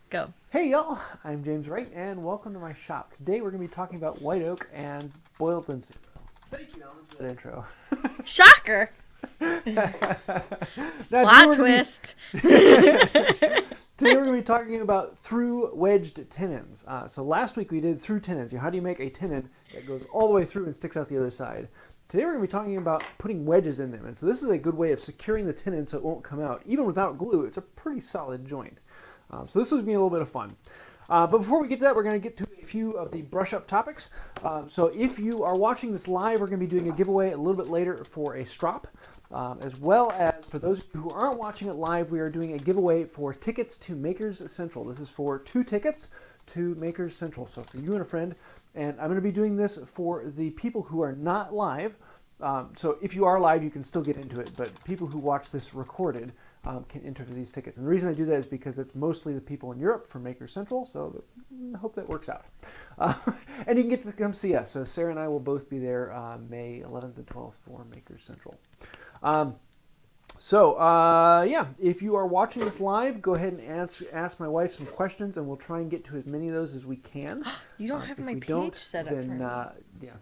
Go. Hey y'all, I'm James Wright and welcome to my shop. Today we're going to be talking about white oak and boiled linseed. Thank you, Alan, for that intro. Shocker! Plot twist! Today we're going to be talking about through wedged tenons. So last week we did through tenons. How do you make a tenon that goes all the way through and sticks out the other side? Today we're going to be talking about putting wedges in them. And so this is a good way of securing the tenon so it won't come out. Even without glue, it's a pretty solid joint. So this will be a little bit of fun. But before we get to that, we're going to get to a few of the brush-up topics. So if you are watching this live, we're going to be doing a giveaway a little bit later for a strop. As well as for those who aren't watching it live, we are doing a giveaway for tickets to Makers Central. This is for 2 tickets to Makers Central. So for you and a friend. And I'm going to be doing this for the people who are not live. So if you are live, you can still get into it. But people who watch this recorded can enter these tickets. And the reason I do that is because it's mostly the people in Europe for Makers Central, so I hope that works out. And you can get to come see us. So Sarah and I will both be there May 11th and 12th for Makers Central. Yeah, if you are watching this live, go ahead and ask my wife some questions, and we'll try and get to as many of those as we can. You don't have my page set up for me. Yeah.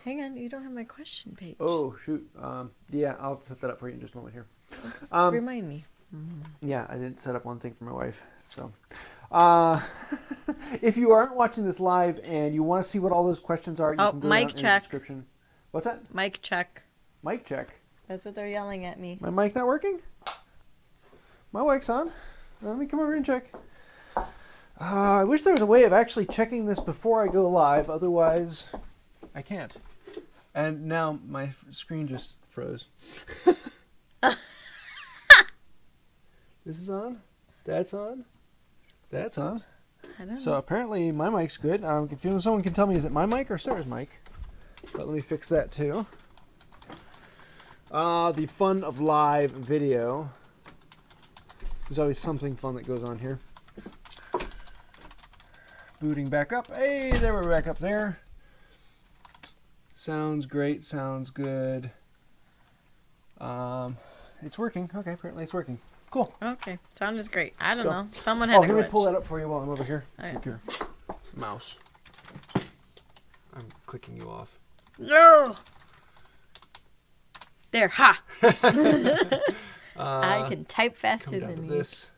Hang on, you don't have my question page. Oh, shoot. Yeah, I'll set that up for you in just a moment here. Just remind me. Yeah, I didn't set up one thing for my wife. So, if you aren't watching this live and you want to see what all those questions are, you can go down in the description. What's that? Mic check. Mic check. That's what they're yelling at me. My mic not working? My mic's on. Let me come over and check. I wish there was a way of actually checking this before I go live. Otherwise, I can't. And now my screen just froze. This is on. That's on. That's on. I don't So know. apparently my mic's good. If someone can tell me, is it my mic or Sarah's mic? But let me fix that too. The fun of live video. There's always something fun that goes on here. Booting back up. Hey, there we're back up there. Sounds great. Sounds good. It's working. Okay, apparently it's working. Cool. Okay, sound is great. I don't know. Someone had a let me glitch. pull that up for you while I'm over here. Okay. Take your mouse. I'm clicking you off. No! There, ha! I can type faster Come down than to you. this.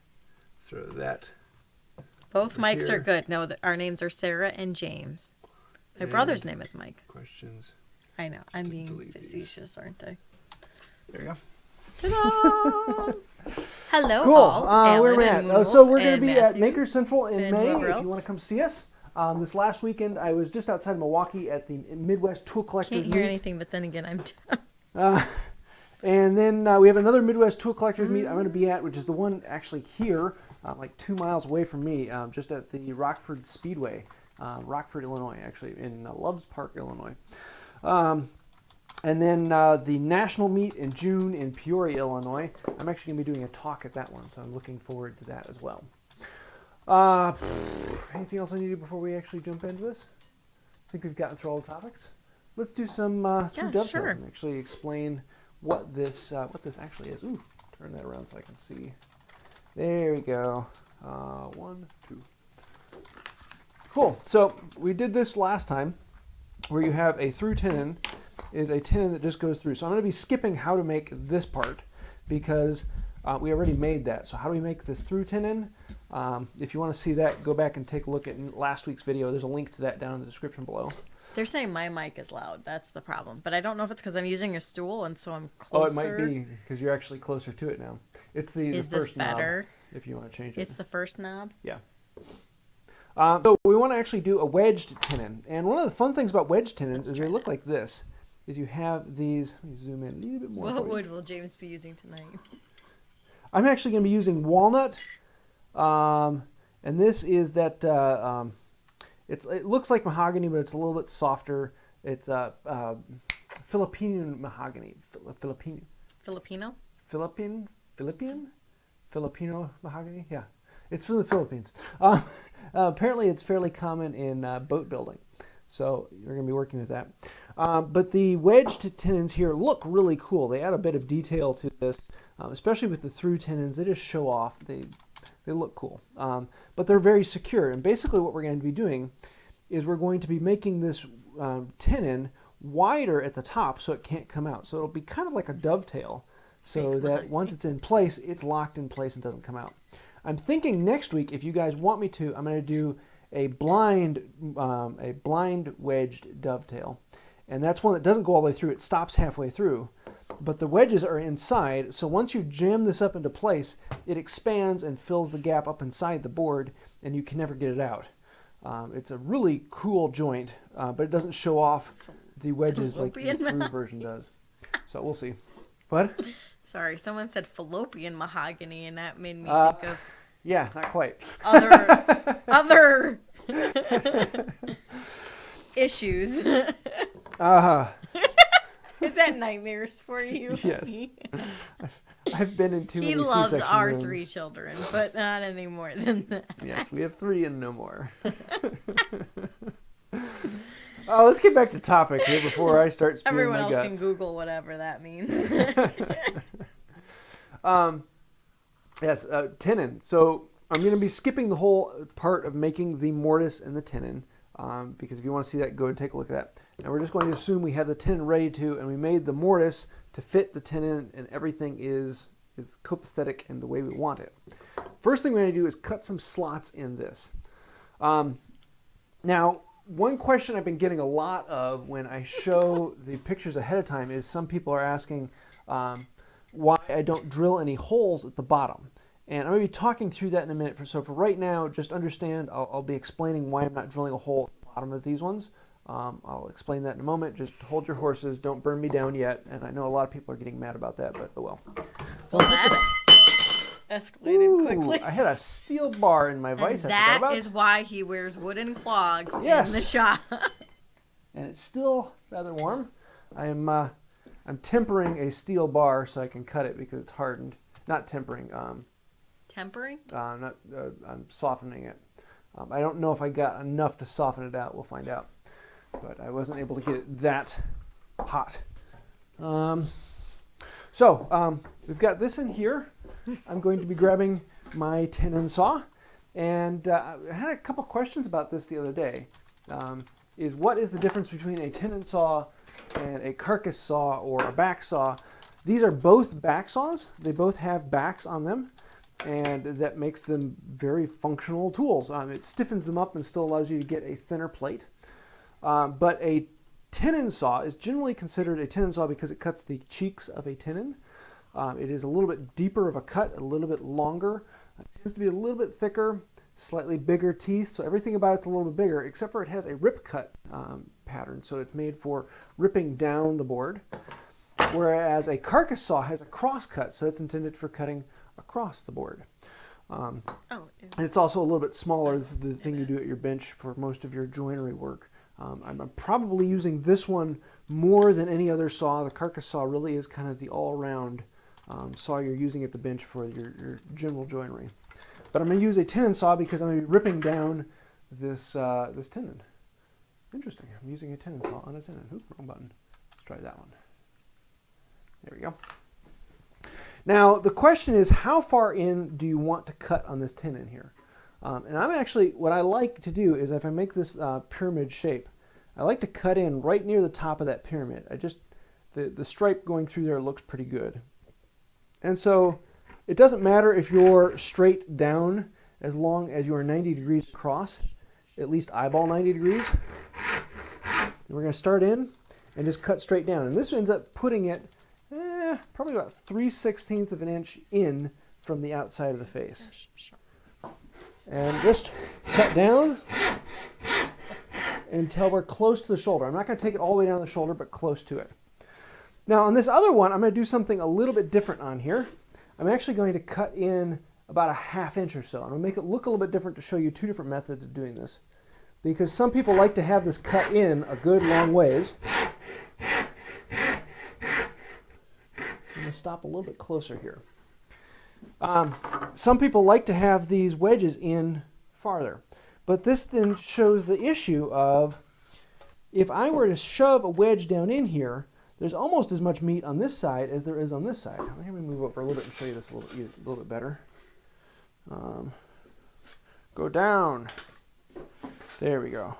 Throw that. Both over mics here. are good. No, our names are Sarah and James. My brother's name is Mike. Questions. I know. I'm to being delete these. facetious, aren't I? There you go. Ta-da! Hello, Cool. all. Where are we Alan at? and So we're Wolf going to and be at Matthew. Makers Central in and May whoever if you else. want to come see us. This last weekend, I was just outside Milwaukee at the Midwest Tool Collectors Can't hear Meet. anything, but then again, I'm down. And then we have another Midwest Tool Collectors Meet I'm going to be at, which is the one actually here, like 2 miles away from me, just at the Rockford Speedway, Rockford, Illinois, actually, in Loves Park, Illinois. And then the national meet in June in Peoria, Illinois. I'm actually going to be doing a talk at that one, so I'm looking forward to that as well. Anything else I need to do before we actually jump into this? I think we've gotten through all the topics. Let's do some through dovetails sure. and actually explain what this actually is. Ooh, turn that around so I can see. There we go. 1, 2. Cool. So we did this last time, where you have a through tenon is a tenon that just goes through. So I'm going to be skipping how to make this part because we already made that. So how do we make this through tenon? If you want to see that, go back and take a look at last week's video. There's a link to that down in the description below. They're saying my mic is loud. That's the problem. But I don't know if it's because I'm using a stool and so I'm Oh, closer. it might be because you're actually closer to it now. It's the Is first this better? knob if you want to change it. It's the first knob? Yeah. So we want to actually do a wedged tenon. And one of the fun things about wedged tenons is they look like this. Is you have these, let me zoom in a little bit more. What for you. wood will James be using tonight? I'm actually going to be using walnut. And this is that, it looks like mahogany, but it's a little bit softer. It's Filipino mahogany. Filipino? Filipino mahogany? Yeah. It's from the Philippines. Apparently it's fairly common in boat building. So you're going to be working with that. But the wedged tenons here look really cool. They add a bit of detail to this, especially with the through tenons. They just show off. They They look cool, but they're very secure. And basically what we're going to be doing is we're going to be making this tenon wider at the top so it can't come out. So it'll be kind of like a dovetail, so that once it's in place, it's locked in place and doesn't come out. I'm thinking next week, if you guys want me to, I'm going to do a blind wedged dovetail. And that's one that doesn't go all the way through. It stops halfway through. But the wedges are inside, so once you jam this up into place, it expands and fills the gap up inside the board, and you can never get it out. It's a really cool joint, but it doesn't show off the wedges like the through version does. So we'll see. What? Sorry, someone said fallopian mahogany, and that made me think of... Yeah, not quite. Other issues. Is that nightmares for you? Yes. I've been in too many C-section C-section rooms. He loves our rooms. 3 children, but not any more than that. Yes, we have 3 and no more. Oh, let's get back to topic here before I start spewing Everyone my else guts. can Google whatever that means. Yes, tenon. So I'm going to be skipping the whole part of making the mortise and the tenon, because if you want to see that, go and take a look at that. And we're just going to assume we have the tenon ready to, and we made the mortise to fit the tenon, and everything is copacetic in the way we want it. First thing we're going to do is cut some slots in this. Now, one question I've been getting a lot of when I show the pictures ahead of time is some people are asking why I don't drill any holes at the bottom. And I'm going to be talking through that in a minute. So for right now, just understand, I'll be explaining why I'm not drilling a hole at the bottom of these ones. I'll explain that in a moment. Just hold your horses. Don't burn me down yet. And I know a lot of people are getting mad about that, but oh well. So that escalated quickly. I had a steel bar in my vise. And I forgot that about. is why he wears wooden clogs Yes. in the shop. And it's still rather warm. I'm tempering a steel bar so I can cut it because it's hardened. Not tempering. Tempering? I'm softening it. I don't know if I got enough to soften it out. We'll find out. But I wasn't able to get it that hot. So we've got this in here. I'm going to be grabbing my tenon saw. And I had a couple questions about this the other day. Is what is the difference between a tenon saw and a carcass saw or a back saw? These are both back saws. They both have backs on them, and that makes them very functional tools. It stiffens them up and still allows you to get a thinner plate. But a tenon saw is generally considered a tenon saw because it cuts the cheeks of a tenon. It is a little bit deeper of a cut, a little bit longer. It tends to be a little bit thicker, slightly bigger teeth, so everything about it's a little bit bigger, except for it has a rip cut pattern, so it's made for ripping down the board. Whereas a carcass saw has a cross cut, so it's intended for cutting across the board. And it's also a little bit smaller. This is the thing you do at your bench for most of your joinery work. I'm probably using this one more than any other saw. The carcass saw really is kind of the all-around saw you're using at the bench for your general joinery. But I'm going to use a tenon saw because I'm going to be ripping down this tenon. Interesting. I'm using a tenon saw on a tenon. Oops, wrong button. Let's try that one. There we go. Now, the question is, how far in do you want to cut on this tenon here? And I'm actually, what I like to do is if I make this pyramid shape, I like to cut in right near the top of that pyramid. The stripe going through there looks pretty good. And so it doesn't matter if you're straight down as long as you're 90 degrees across, at least eyeball 90 degrees. And we're going to start in and just cut straight down. And this ends up putting it probably about 3/16 of an inch in from the outside of the face. And just cut down until we're close to the shoulder. I'm not going to take it all the way down the shoulder, but close to it. Now on this other one, I'm going to do something a little bit different on here. I'm actually going to cut in about a 1/2 inch or so. I'm going to make it look a little bit different to show you 2 different methods of doing this. Because some people like to have this cut in a good long ways. I'm going to stop a little bit closer here. Some people like to have these wedges in farther. But this then shows the issue of if I were to shove a wedge down in here, there's almost as much meat on this side as there is on this side. Let me move over a little bit and show you this a little bit better. Go down. There we go.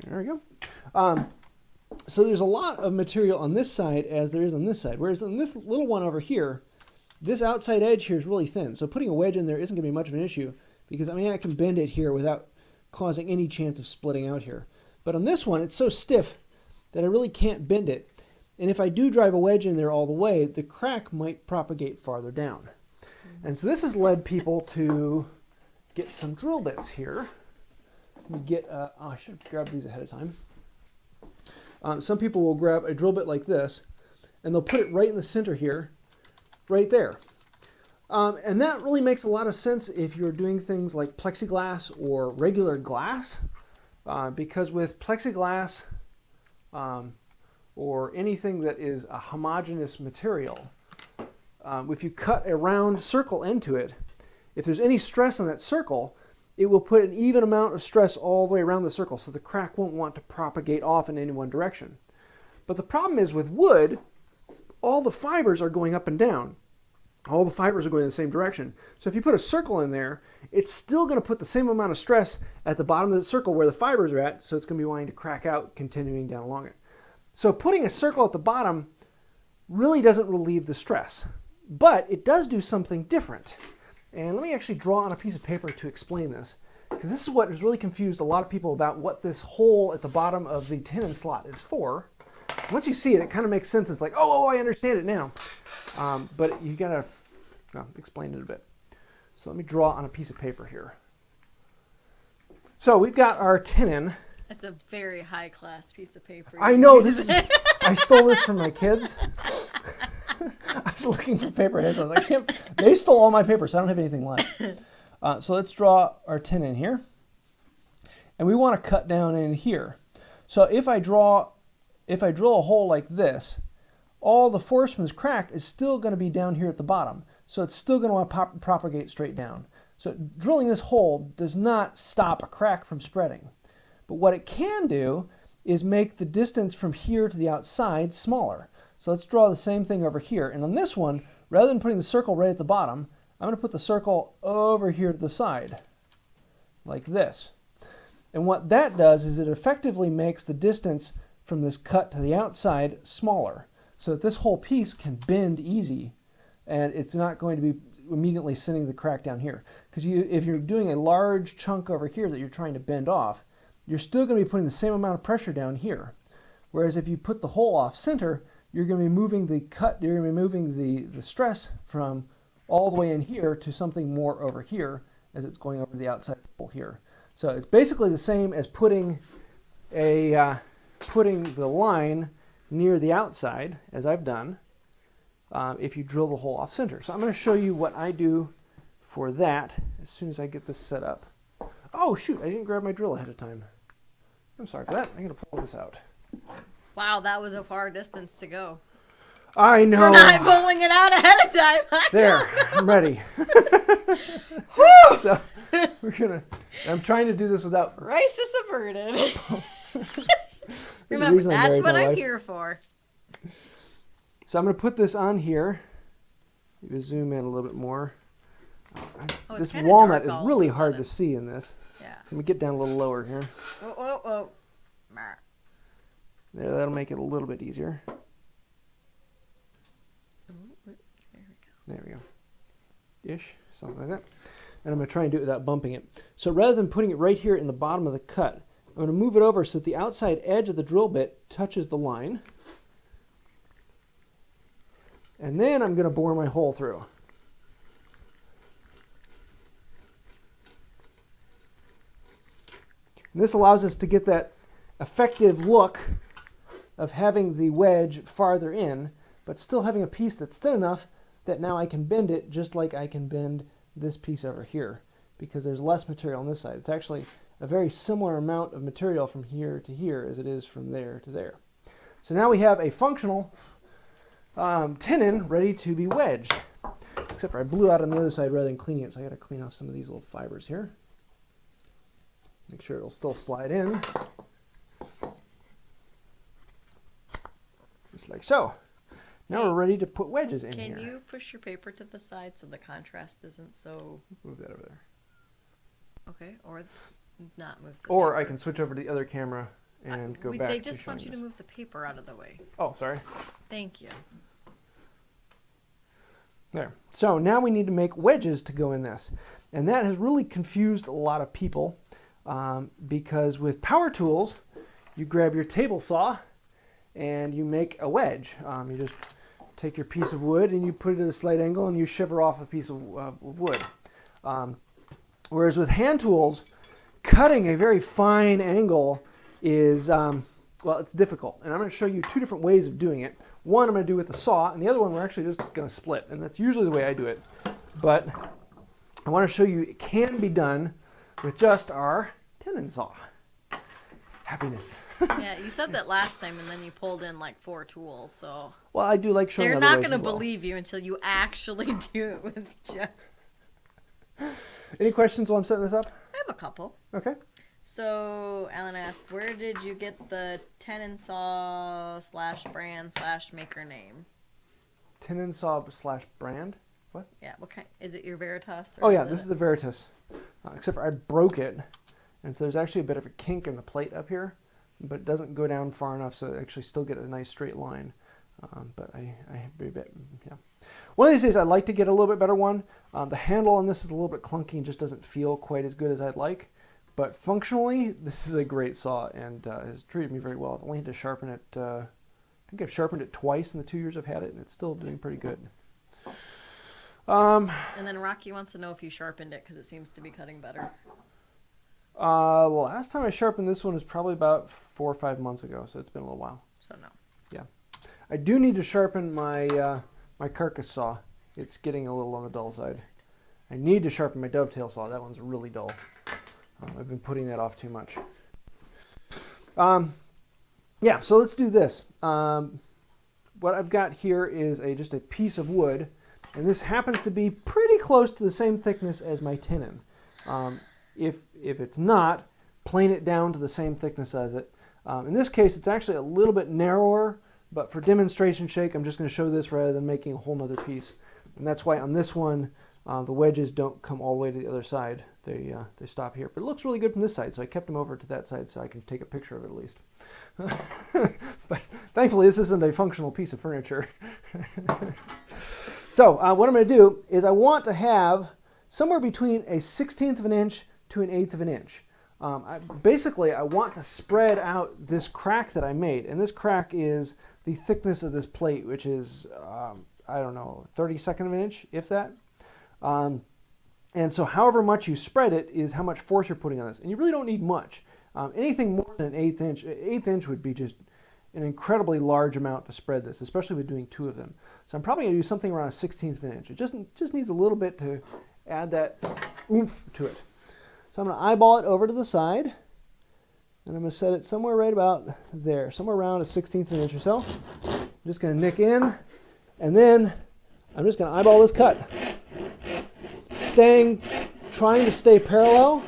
There we go. So there's a lot of material on this side as there is on this side. Whereas on this little one over here, this outside edge here is really thin. So putting a wedge in there isn't going to be much of an issue because, I mean, I can bend it here without causing any chance of splitting out here. But on this one, it's so stiff that I really can't bend it. And if I do drive a wedge in there all the way, the crack might propagate farther down. And so this has led people to get some drill bits here. Let me get, oh, I should have grabbed these ahead of time. Some people will grab a drill bit like this, and they'll put it right in the center here, right there. And that really makes a lot of sense if you're doing things like plexiglass or regular glass, because with plexiglass or anything that is a homogeneous material, if you cut a round circle into it, if there's any stress on that circle, it will put an even amount of stress all the way around the circle, so the crack won't want to propagate off in any one direction. But the problem is with wood, all the fibers are going up and down. All the fibers are going in the same direction. So if you put a circle in there, it's still going to put the same amount of stress at the bottom of the circle where the fibers are at, so it's going to be wanting to crack out, continuing down along it. So putting a circle at the bottom really doesn't relieve the stress, but it does do something different. And let me actually draw on a piece of paper to explain this, because this is what has really confused a lot of people about what this hole at the bottom of the tenon slot is for. Once you see it, it kind of makes sense. It's like, oh, I understand it now. But you got to explain it a bit. So let me draw on a piece of paper here. So we've got our tenon. It's a very high-class piece of paper. I know, this is, I stole this from my kids. I was looking for paper heads. I was like, they stole all my paper, so I don't have anything left. So let's draw our tenon here. And we want to cut down in here. So if I drill a hole like this, all the force from this crack is still going to be down here at the bottom. So it's still going to want to propagate straight down. So drilling this hole does not stop a crack from spreading. But what it can do is make the distance from here to the outside smaller. So let's draw the same thing over here. And on this one, rather than putting the circle right at the bottom, I'm going to put the circle over here to the side, like this. And what that does is it effectively makes the distance from this cut to the outside smaller, so that this whole piece can bend easy, and it's not going to be immediately sending the crack down here. Because if you're doing a large chunk over here that you're trying to bend off, you're still going to be putting the same amount of pressure down here. Whereas if you put the hole off center, you're going to be moving the you're going to be moving the stress from all the way in here to something more over here as it's going over the outside hole here. So it's basically the same as putting the line near the outside, as I've done, if you drill the hole off center. So I'm going to show you what I do for that as soon as I get this set up. Oh shoot, I didn't grab my drill ahead of time. I'm sorry for that. I'm going to pull this out. Wow, that was a far distance to go. I know. For not pulling it out ahead of time. There, I'm ready. So I'm trying to do this without. Crisis averted. Remember, that's what I'm here for. So I'm going to put this on here. Maybe zoom in a little bit more. This walnut is really hard to see in this. Yeah. Let me get down a little lower here. Oh. There, that'll make it a little bit easier. There we go. Ish, something like that. And I'm going to try and do it without bumping it. So rather than putting it right here in the bottom of the cut, I'm going to move it over so that the outside edge of the drill bit touches the line. And then I'm going to bore my hole through. And this allows us to get that effective look of having the wedge farther in, but still having a piece that's thin enough that now I can bend it just like I can bend this piece over here, because there's less material on this side. It's actually a very similar amount of material from here to here as it is from there to there. So now we have a functional tenon ready to be wedged, except for I blew out on the other side rather than cleaning it, so I got to clean off some of these little fibers here. Make sure it'll still slide in. Just like so. Now we're ready to put wedges in here. Can you push your paper to the side so the contrast isn't so... Move that over there. Okay, or not move the Or paper. I can switch over to the other camera and go back. They just to want you showing to this. move the paper out of the way. Oh, sorry. Thank you. There. So now we need to make wedges to go in this. And that has really confused a lot of people because with power tools, you grab your table saw and you make a wedge. You just take your piece of wood and you put it at a slight angle and you shiver off a piece of wood. Whereas with hand tools, cutting a very fine angle is, well, it's difficult. And I'm going to show you two different ways of doing it. One I'm going to do with the saw, and the other one we're actually just going to split. And that's usually the way I do it. But I want to show you it can be done with just our tenon saw. Happiness. Yeah, you said that last time, and then you pulled in like 4 tools, so... Well, I do like showing They're other not ways going to as well. believe you until you actually do it with just... Any questions while I'm setting this up? I have a couple. Okay. So, Alan asked, where did you get the tenon saw / brand / maker name? Tenon saw / brand? What? Yeah, what kind? Is it your Veritas? Oh yeah, this is the Veritas. Except for I broke it, and so there's actually a bit of a kink in the plate up here, but it doesn't go down far enough so I actually still get a nice straight line. But I yeah. One of these days I'd like to get a little bit better one. The handle on this is a little bit clunky and just doesn't feel quite as good as I'd like. But functionally, this is a great saw and has treated me very well. I've only had to sharpen it, I think I've sharpened it twice in the 2 years I've had it, and it's still doing pretty good. And then Rocky wants to know if you sharpened it because it seems to be cutting better. The last time I sharpened this one was probably about 4 or 5 months ago, so it's been a little while. So no. Yeah. I do need to sharpen my my carcass saw. It's getting a little on the dull side. I need to sharpen my dovetail saw. That one's really dull. I've been putting that off too much. Yeah, so let's do this. What I've got here is just a piece of wood, and this happens to be pretty close to the same thickness as my tenon. If it's not, plane it down to the same thickness as it. In this case, it's actually a little bit narrower, but for demonstration's sake, I'm just going to show this rather than making a whole nother piece. And that's why on this one, the wedges don't come all the way to the other side. They stop here. But it looks really good from this side, so I kept them over to that side so I can take a picture of it at least. But thankfully, this isn't a functional piece of furniture. So what I'm going to do is I want to have somewhere between a 1/16 of an inch to an 1/8 of an inch. Basically, I want to spread out this crack that I made. And this crack is the thickness of this plate, which is, I don't know, 1/32 of an inch, if that. And so however much you spread it is how much force you're putting on this. And you really don't need much. Anything more than an 1/8 inch, 1/8 inch would be just an incredibly large amount to spread this, especially with doing 2 of them. So I'm probably going to do something around a 1/16 of an inch. It just needs a little bit to add that oomph to it. So I'm going to eyeball it over to the side, and I'm going to set it somewhere right about there, somewhere around a 1/16 of an inch or so. I'm just going to nick in, and then I'm just going to eyeball this cut. Trying to stay parallel,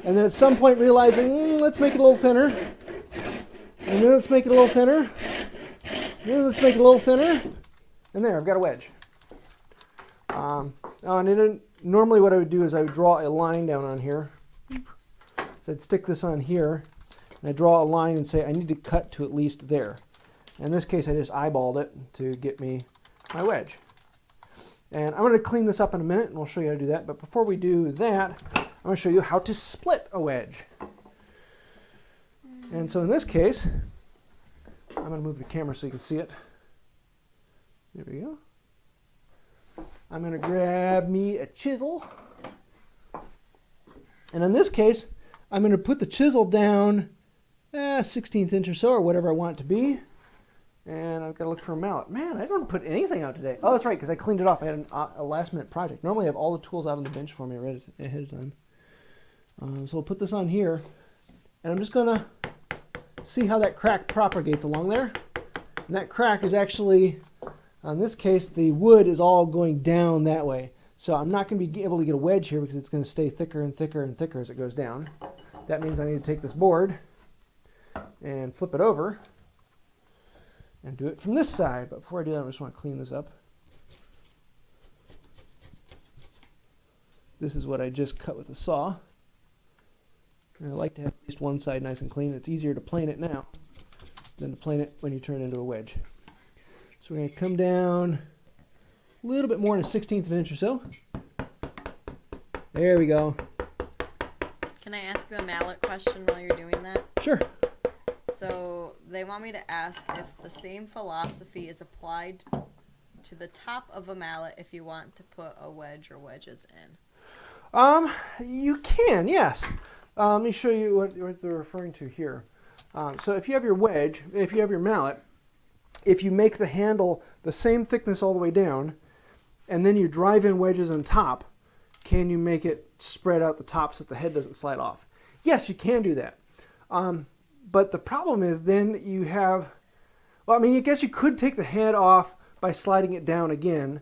and then at some point realizing, let's make it a little thinner, and then let's make it a little thinner, and then let's make it a little thinner, and there, I've got a wedge. And then normally what I would do is I would draw a line down on here. So I'd stick this on here, and I draw a line and say I need to cut to at least there. In this case, I just eyeballed it to get me my wedge. And I'm going to clean this up in a minute, and we'll show you how to do that. But before we do that, I'm going to show you how to split a wedge. And so in this case, I'm going to move the camera so you can see it. There we go. I'm going to grab me a chisel. And in this case, I'm going to put the chisel down 1/16 inch or so, or whatever I want it to be. And I've got to look for a mallet. Man, I don't put anything out today. Oh, that's right, because I cleaned it off. I had a last-minute project. Normally I have all the tools out on the bench for me right ahead of time. So we'll put this on here. And I'm just going to see how that crack propagates along there. And that crack is actually, in this case, the wood is all going down that way. So I'm not going to be able to get a wedge here because it's going to stay thicker and thicker and thicker as it goes down. That means I need to take this board and flip it over and do it from this side. But before I do that, I just want to clean this up. This is what I just cut with a saw. And I like to have at least one side nice and clean. It's easier to plane it now than to plane it when you turn it into a wedge. So we're going to come down a little bit more than a 1/16 of an inch or so. There we go. Can I ask you a mallet question while you're doing that? Sure. So they want me to ask if the same philosophy is applied to the top of a mallet if you want to put a wedge or wedges in. You can, yes. Let me show you what they're referring to here. So if you have your wedge, if you have your mallet, if you make the handle the same thickness all the way down, and then you drive in wedges on top, can you make it spread out the top so that the head doesn't slide off? Yes, you can do that. But the problem is then you have, well, I mean, I guess you could take the head off by sliding it down again.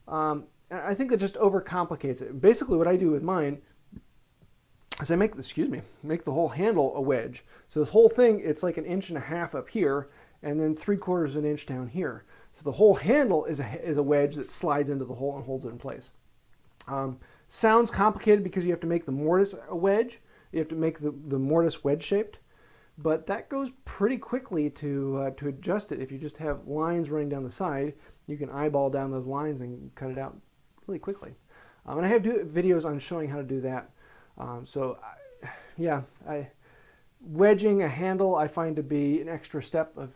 I think that just overcomplicates it. Basically what I do with mine is I make the whole handle a wedge. So this whole thing, it's like 1.5 inches up here and then 3/4 of an inch down here. So the whole handle is a wedge that slides into the hole and holds it in place. Sounds complicated because you have to make the mortise a wedge. You have to make the mortise wedge shaped. But that goes pretty quickly to adjust it. If you just have lines running down the side, you can eyeball down those lines and cut it out really quickly. And I have videos on showing how to do that. Wedging a handle I find to be an extra step of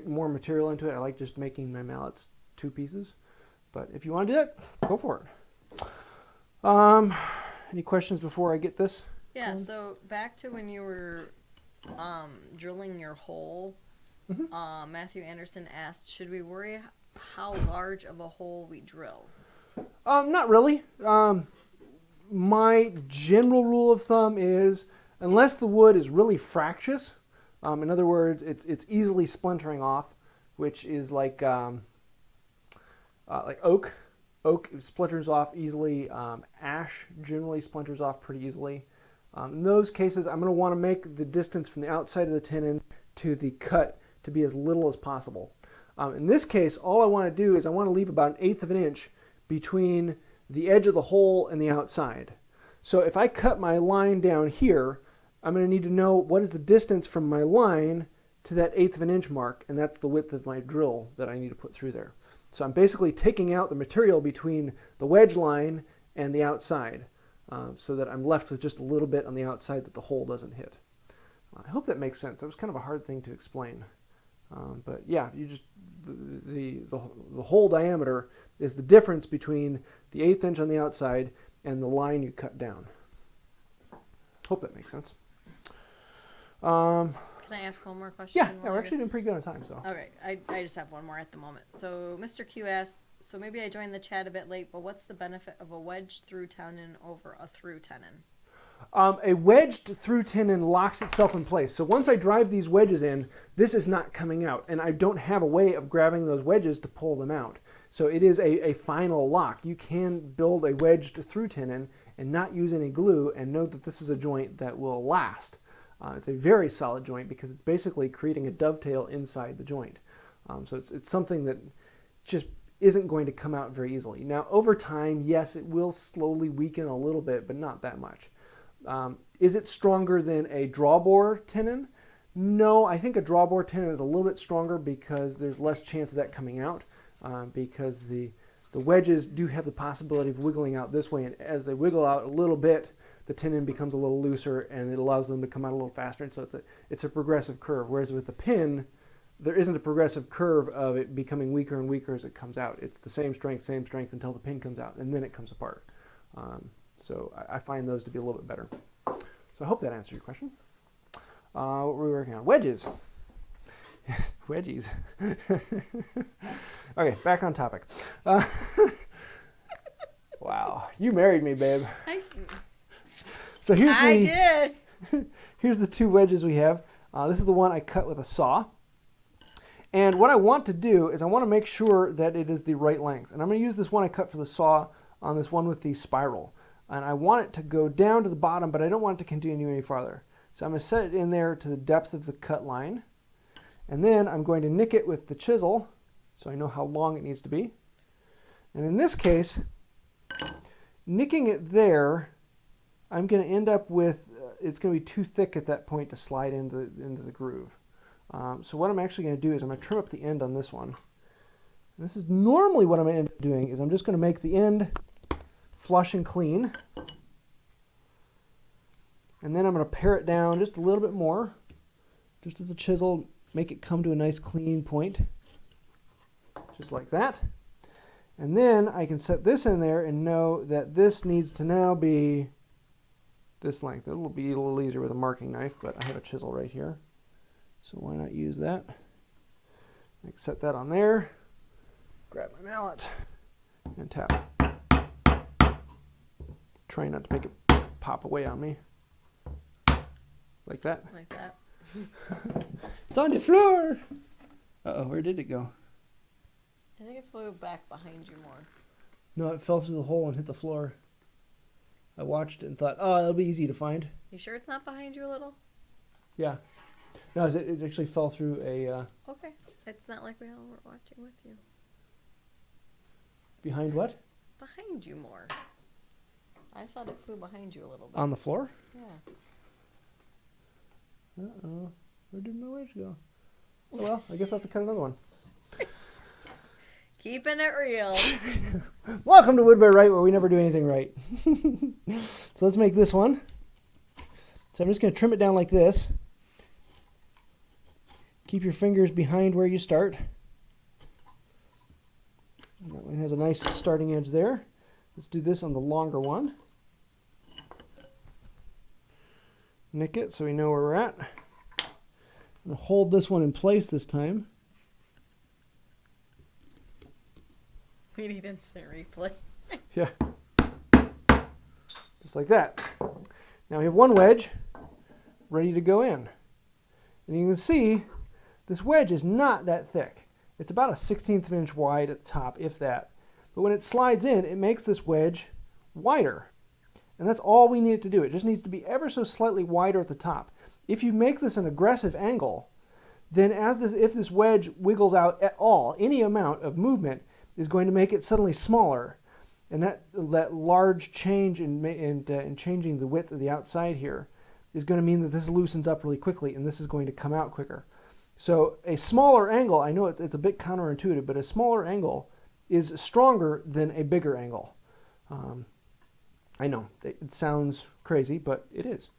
more material into it. I like just making my mallets 2 pieces. But if you want to do that, go for it. Any questions before I get this? Yeah, so back to when you were drilling your hole, Mathew Anderson asked, should we worry how large of a hole we drill? Not really. My general rule of thumb is unless the wood is really fractious, in other words, it's easily splintering off, which is like oak. Oak splinters off easily. Ash generally splinters off pretty easily. In those cases, I'm going to want to make the distance from the outside of the tenon to the cut to be as little as possible. In this case, all I want to do is I want to leave about 1/8 of an inch between the edge of the hole and the outside. So if I cut my line down here, I'm going to need to know what is the distance from my line to that 1/8 of an inch mark, and that's the width of my drill that I need to put through there. So I'm basically taking out the material between the wedge line and the outside, so that I'm left with just a little bit on the outside that the hole doesn't hit. I hope that makes sense. That was kind of a hard thing to explain. But yeah, you just the hole diameter is the difference between the 1/8 inch on the outside and the line you cut down. Hope that makes sense. Can I ask one more question? Yeah, we're actually doing pretty good on time. So. Okay, I just have one more at the moment. So Mr. Q asks, so maybe I joined the chat a bit late, but what's the benefit of a wedged through tenon over a through tenon? A wedged through tenon locks itself in place. So once I drive these wedges in, this is not coming out, and I don't have a way of grabbing those wedges to pull them out. So it is a final lock. You can build a wedged through tenon and not use any glue and know that this is a joint that will last. It's a very solid joint because it's basically creating a dovetail inside the joint. So it's something that just isn't going to come out very easily. Now over time, yes, it will slowly weaken a little bit, but not that much. Is it stronger than a drawbore tenon? No, I think a drawbore tenon is a little bit stronger because there's less chance of that coming out, because the wedges do have the possibility of wiggling out this way, and as they wiggle out a little bit, the tenon becomes a little looser and it allows them to come out a little faster, and so it's a progressive curve. Whereas with the pin, there isn't a progressive curve of it becoming weaker and weaker as it comes out. It's the same strength until the pin comes out, and then it comes apart. So I find those to be a little bit better. So I hope that answers your question. What were we working on? Wedges. Wedgies. Okay, back on topic. Wow, you married me, babe. So here's here's the 2 wedges we have. This is the one I cut with a saw. And what I want to do is I want to make sure that it is the right length. And I'm going to use this one I cut for the saw on this one with the spiral. And I want it to go down to the bottom, but I don't want it to continue any farther. So I'm going to set it in there to the depth of the cut line. And then I'm going to nick it with the chisel so I know how long it needs to be. And in this case, nicking it there, I'm going to end up with, it's going to be too thick at that point to slide into the groove. So what I'm actually going to do is I'm going to trim up the end on this one. And this is normally what I'm going to end up doing is I'm just going to make the end flush and clean. And then I'm going to pare it down just a little bit more, just with the chisel, make it come to a nice clean point, just like that. And then I can set this in there and know that this needs to now be this length. It will be a little easier with a marking knife, but I have a chisel right here. So why not use that? I can set that on there, grab my mallet, and tap. Try not to make it pop away on me. Like that. Like that. It's on the floor! Uh-oh, where did it go? I think it flew back behind you more. No, it fell through the hole and hit the floor. I watched it and thought, oh, it'll be easy to find. You sure it's not behind you a little? Yeah. No, it actually fell through a... Okay. It's not like we all were watching with you. Behind what? Behind you more. I thought it flew behind you a little bit. On the floor? Yeah. Uh-oh. Where did my wedge go? Oh, well, I guess I'll have to cut another one. Keeping it real. Welcome to Wood by Wright, where we never do anything right. So let's make this one. So I'm just going to trim it down like this. Keep your fingers behind where you start. And that one has a nice starting edge there. Let's do this on the longer one. Nick it so we know where we're at. I'm going to hold this one in place this time. We need instant replay. Yeah. Just like that. Now we have one wedge ready to go in. And you can see this wedge is not that thick. It's about a 1/16 of an inch wide at the top, if that. But when it slides in, it makes this wedge wider. And that's all we need it to do. It just needs to be ever so slightly wider at the top. If you make this an aggressive angle, then if this wedge wiggles out at all, any amount of movement is going to make it suddenly smaller. And that large change in changing the width of the outside here is going to mean that this loosens up really quickly, and this is going to come out quicker. So a smaller angle, I know it's a bit counterintuitive, but a smaller angle is stronger than a bigger angle. I know, it sounds crazy, but it is.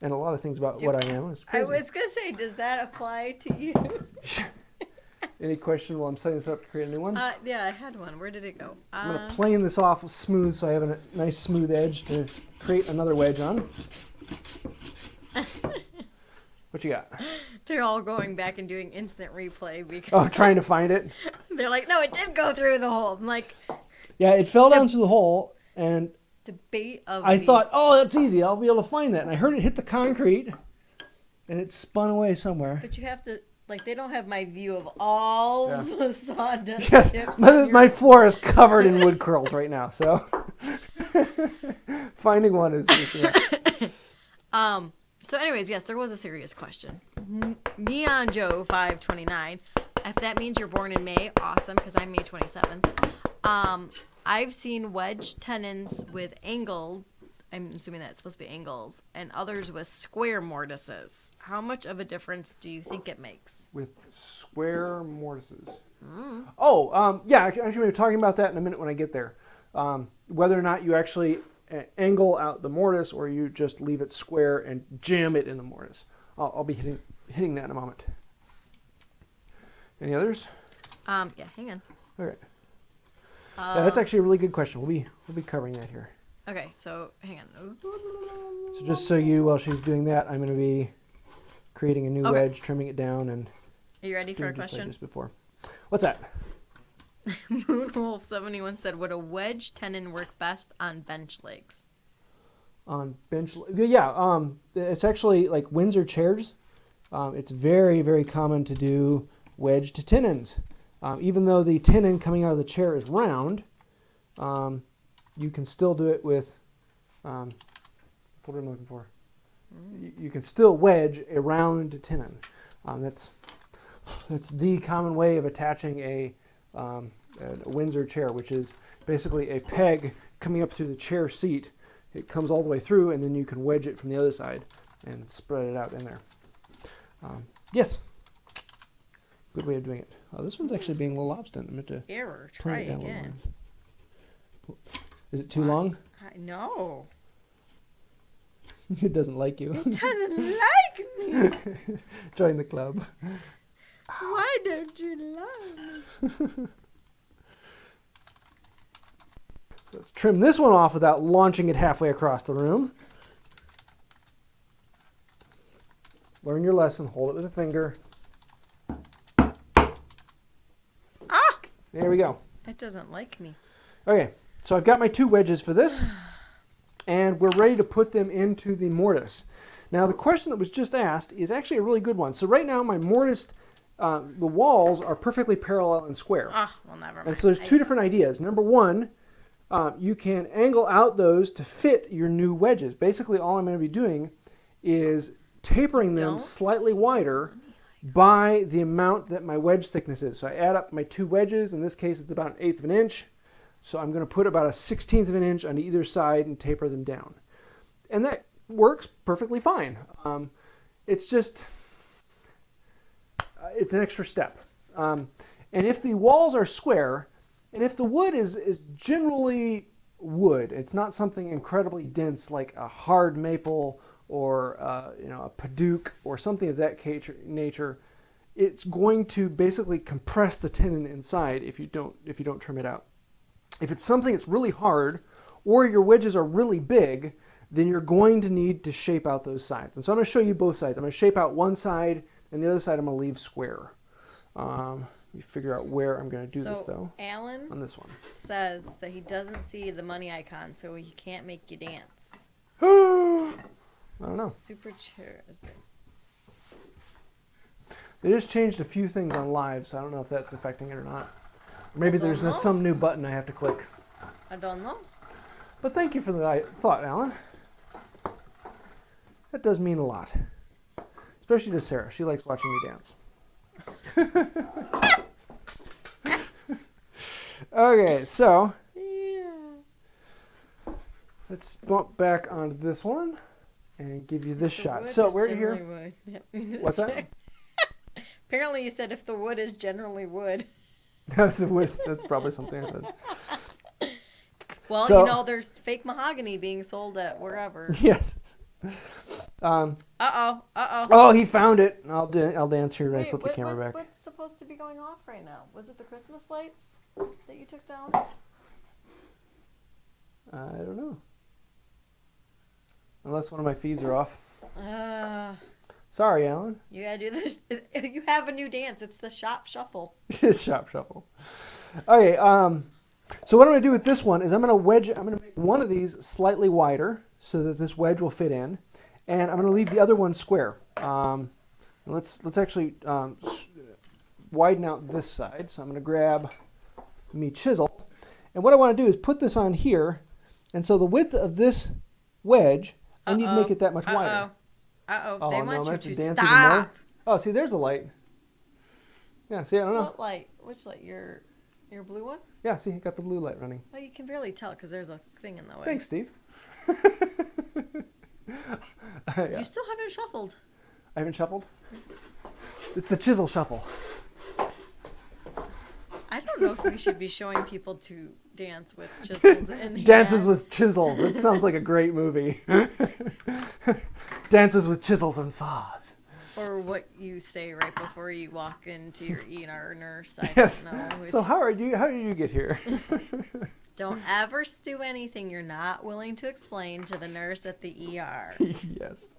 And a lot of things about what I am is crazy. I was going to say, does that apply to you? Any question while I'm setting this up to create a new one? Yeah, I had one. Where did it go? I'm going to plane this off smooth so I have a nice smooth edge to create another wedge on. What you got? They're all going back and doing instant replay because Oh, trying to find it? they're like, no, it did go through the hole. I'm like, yeah, it fell down through the hole, and debate of I thought, oh, that's easy. I'll be able to find that. And I heard it hit the concrete, and it spun away somewhere. But you have to, like, they don't have my view of all the sawdust Yes, chips. my floor is covered in wood curls right now, so finding one is So anyways, yes, there was a serious question. Neon Joe 529. If that means you're born in May, awesome, because I'm May 27th. I've seen wedge tenons with angled, I'm assuming that's supposed to be angles, and others with square mortises. How much of a difference do you think it makes? with square mortises. Oh, yeah, actually we're talking about that in a minute when I get there. Whether or not you actually angle out the mortise or you just leave it square and jam it in the mortise. I'll be hitting that in a moment. Any others? Yeah, hang on. Okay. Yeah, that's actually a really good question. We'll be covering that here. Okay, so hang on. So just so while she's doing that, I'm going to be creating a new wedge, trimming it down, and Are you ready for a doing just like question? this before. What's that? Moonwolf71 said, would a wedge tenon work best on bench legs? On bench, yeah. It's actually like Windsor chairs. It's very, very common to do wedged tenons. Even though the tenon coming out of the chair is round, you can still do it with, what's what I'm looking for? you can still wedge a round tenon. That's the common way of attaching a Windsor chair, which is basically a peg coming up through the chair seat. It comes all the way through, and then you can wedge it from the other side and spread it out in there. Yes. Good way of doing it. This one's actually being a little obstinate. I'm going to Error. Try again. Is it too long? No. It doesn't like you. It doesn't like me. Join the club. Why don't you love me? So let's trim this one off without launching it halfway across the room. Learn your lesson. Hold it with a finger. Ah! There we go. It doesn't like me. Okay, so I've got my 2 wedges for this, and we're ready to put them into the mortise. Now, the question that was just asked is actually a really good one. So right now, my mortise, the walls are perfectly parallel and square. Oh, well, never mind. And so there's 2 different ideas. Number 1, you can angle out those to fit your new wedges. Basically, all I'm going to be doing is tapering them slightly wider by the amount that my wedge thickness is. So I add up my 2 wedges. In this case, it's about 1/8 of an inch. So I'm going to put about 1/16 of an inch on either side and taper them down. And that works perfectly fine. It's just, it's an extra step. And if the walls are square, and if the wood is generally wood, it's not something incredibly dense like a hard maple or a paduk or something of that nature, it's going to basically compress the tenon inside if you don't trim it out. If it's something that's really hard, or your wedges are really big, then you're going to need to shape out those sides. And so I'm going to show you both sides. I'm going to shape out one side, and the other side I'm going to leave square. Let me figure out where I'm going to do this, though. Alan on this one says that he doesn't see the money icon, so he can't make you dance. I don't know. Super chairs. They just changed a few things on live, so I don't know if that's affecting it or not. Maybe there's some new button I have to click. I don't know. But thank you for the thought, Alan. That does mean a lot. Especially to Sarah. She likes watching me dance. Okay, so let's bump back onto this one and give you this shot. So we're here. What's that? Apparently you said if the wood is generally wood. That's probably something I said. Well, so, there's fake mahogany being sold at wherever. Yes. Oh, he found it. I'll dance here and flip the camera back. What's supposed to be going off right now? Was it the Christmas lights that you took down? I don't know. Unless one of my feeds are off. Sorry, Alan. You gotta do this. You have a new dance. It's the shop shuffle. Shop shuffle. Okay. So what I'm going to do with this one is I'm going to make one of these slightly wider so that this wedge will fit in, and I'm going to leave the other one square. Let's actually widen out this side. So I'm going to grab me chisel, and what I want to do is put this on here, and so the width of this wedge, I need to make it that much wider. Oh, they want you to dance stop. Even more. Oh, see, there's a light. Yeah, see, I don't know. What light? Which light? Your blue one? Yeah, see, you got the blue light running. Well, you can barely tell because there's a thing in the way. Thanks, Steve. Yeah. You still haven't shuffled. I haven't shuffled? It's the chisel shuffle. I don't know if we should be showing people to dance with chisels in Dances with chisels. It sounds like a great movie. Dances with chisels and saws. Or what you say right before you walk into your ER nurse. I Yes. don't know. So how did you get here? Don't ever do anything you're not willing to explain to the nurse at the ER. Yes.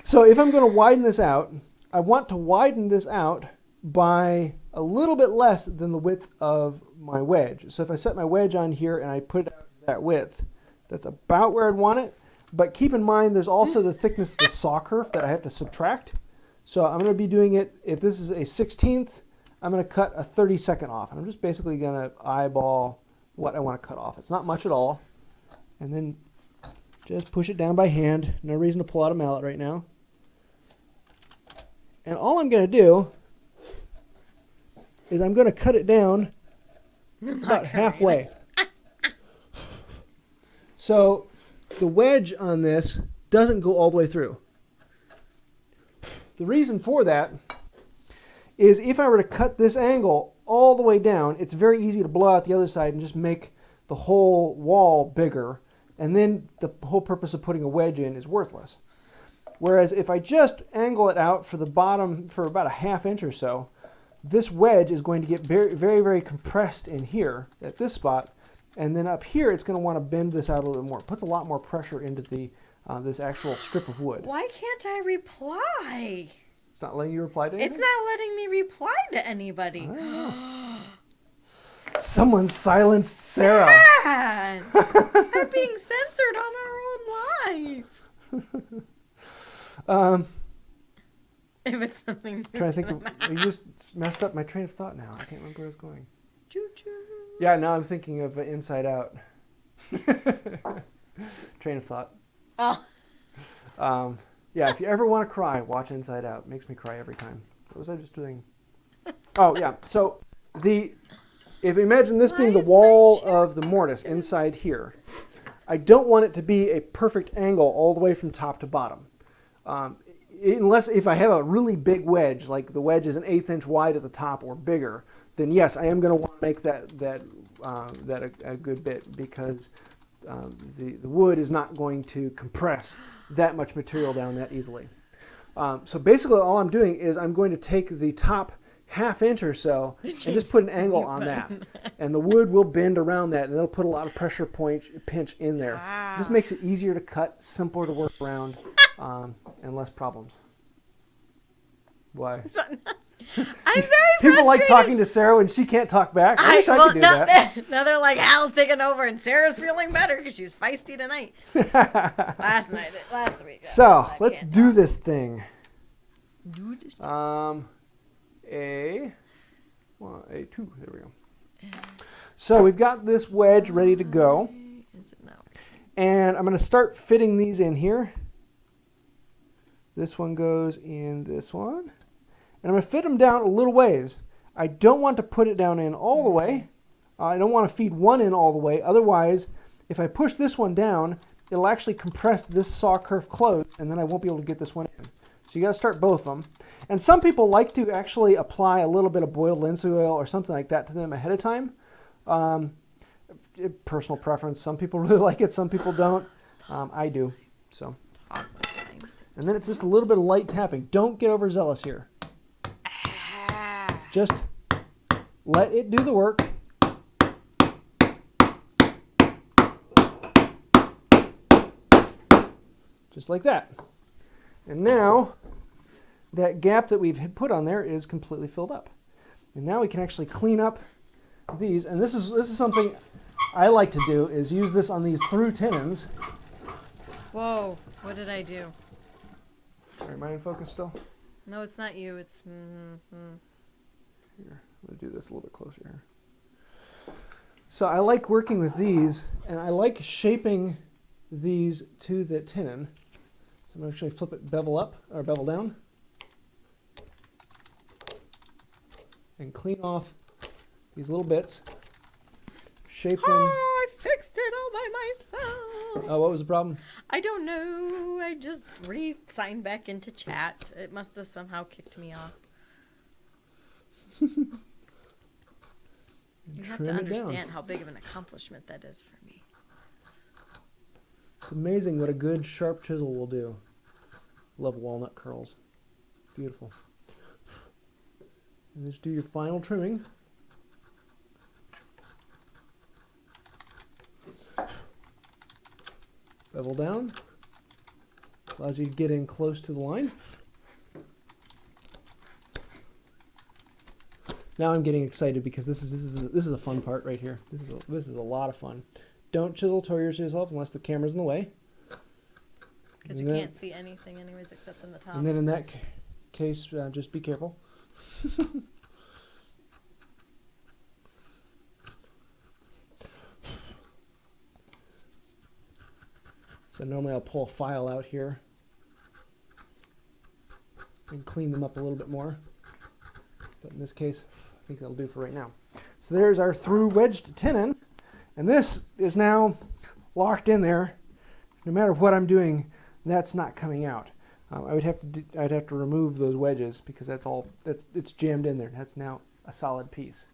So if I'm going to widen this out, I want to widen this out by a little bit less than the width of my wedge. So if I set my wedge on here and I put it out that width, that's about where I'd want it. But keep in mind, there's also the thickness of the saw kerf that I have to subtract. So I'm going to be doing it, if this is a 16th, I'm going to cut a 32nd off. And I'm just basically going to eyeball what I want to cut off. It's not much at all. And then Just push it down by hand. No reason to pull out a mallet right now. And all I'm going to do is I'm going to cut it down about halfway. So the wedge on this doesn't go all the way through. The reason for that is if I were to cut this angle all the way down, it's very easy to blow out the other side and just make the whole wall bigger, and then the whole purpose of putting a wedge in is worthless. Whereas if I just angle it out for the bottom for about a ½ inch or so, this wedge is going to get very, very, very compressed in here at this spot, and then up here it's going to want to bend this out a little bit more. It puts a lot more pressure into the this actual strip of wood. Why can't I reply? It's not letting you reply to anything? It's not letting me reply to anybody. Someone silenced Sarah. Sad. I'm being censored on our own live. If it's something Trying to think, you just messed up my train of thought now. I can't remember where I was going. Choo-choo. Yeah, now I'm thinking of Inside Out. Train of thought. Oh. Yeah, if you ever want to cry, watch Inside Out. It makes me cry every time. What was I just doing? Oh, yeah. So if you imagine this being the wall of the mortise inside here, I don't want it to be a perfect angle all the way from top to bottom. Unless if I have a really big wedge, like the wedge is an 1/8 inch wide at the top or bigger, then yes, I am going to want to make that a good bit, because the wood is not going to compress that much material down that easily. So basically all I'm doing is I'm going to take the top ½ inch or so and just put an angle on that. And the wood will bend around that, and it'll put a lot of pressure pinch in there. Wow. This makes it easier to cut, simpler to work around, and less problems. Why? I'm very People like frustrated. talking to Sarah when she can't talk back. I wish I could do that. Now they're like, Hal's taking over and Sarah's feeling better because she's feisty tonight. Last week. So let's do this thing. Do this. A2. There we go. So we've got this wedge ready to go. Is it now? And I'm going to start fitting these in here. This one goes in this one. And I'm going to fit them down a little ways. I don't want to put it down in all the way. I don't want to feed one in all the way. Otherwise, if I push this one down, it'll actually compress this saw curve closed, and then I won't be able to get this one in. So you got to start both of them. And some people like to actually apply a little bit of boiled linseed oil or something like that to them ahead of time. Personal preference. Some people really like it, some people don't. I do. So. And then it's just a little bit of light tapping. Don't get overzealous here. Just let it do the work. Just like that. And now that gap that we've put on there is completely filled up. And now we can actually clean up these. And this is something I like to do, is use this on these through tenons. Whoa, what did I do? Sorry, am I in focus still? No, it's not you. It's Here, I'm going to do this a little bit closer here. So I like working with these, and I like shaping these to the tenon. So I'm going to actually flip it bevel up, or bevel down. And clean off these little bits. Shape them. Oh, I fixed it all by myself. Oh, what was the problem? I don't know. I just re-signed back into chat. It must have somehow kicked me off. You have to understand how big of an accomplishment that is for me. It's amazing what a good sharp chisel will do. Love walnut curls. Beautiful. And just do your final trimming. Bevel down. Allows you to get in close to the line. Now I'm getting excited because this is a fun part right here. This is a lot of fun. Don't chisel yourself unless the camera's in the way. Because you can't see anything anyways except in the top. And then in that case, just be careful. So So normally I'll pull a file out here and clean them up a little bit more. But in this case, I think that'll do for right now. So there's our through wedged tenon. And this is now locked in there. No matter what I'm doing, that's not coming out. I'd have to remove those wedges because it's jammed in there. That's now a solid piece.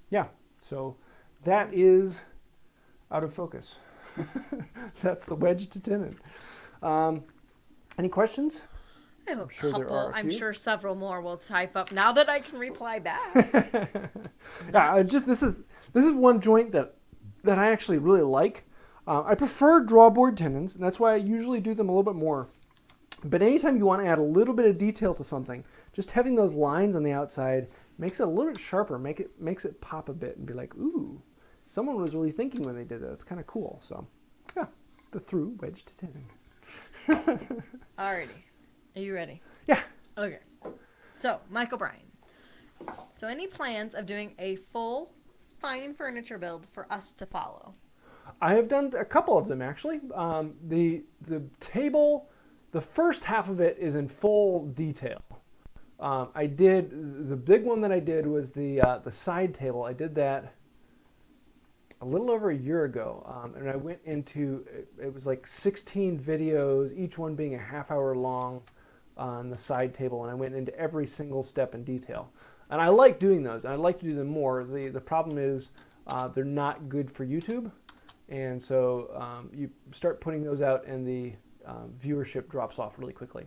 Yeah, so that is out of focus. That's the wedged tenon. Any questions? I have a sure there couple. are a I'm few. sure several more will type up now that I can reply back. Yeah, this is one joint that I actually really like. I prefer drawboard tenons, and that's why I usually do them a little bit more. But anytime you want to add a little bit of detail to something, just having those lines on the outside makes it a little bit sharper, makes it pop a bit and be like, ooh, someone was really thinking when they did that. It's kind of cool. So, yeah, the through wedged tenon. Alrighty. Are you ready? Yeah. Okay. So, Michael Bryan. So, any plans of doing a full fine furniture build for us to follow? I have done a couple of them, actually. The table, the first half of it is in full detail. The big one that I did was the side table. I did that a little over a year ago, and I went into, it was like 16 videos, each one being a half hour long on the side table, and I went into every single step in detail. And I like doing those, and I'd like to do them more. The problem is they're not good for YouTube, and so you start putting those out and the viewership drops off really quickly.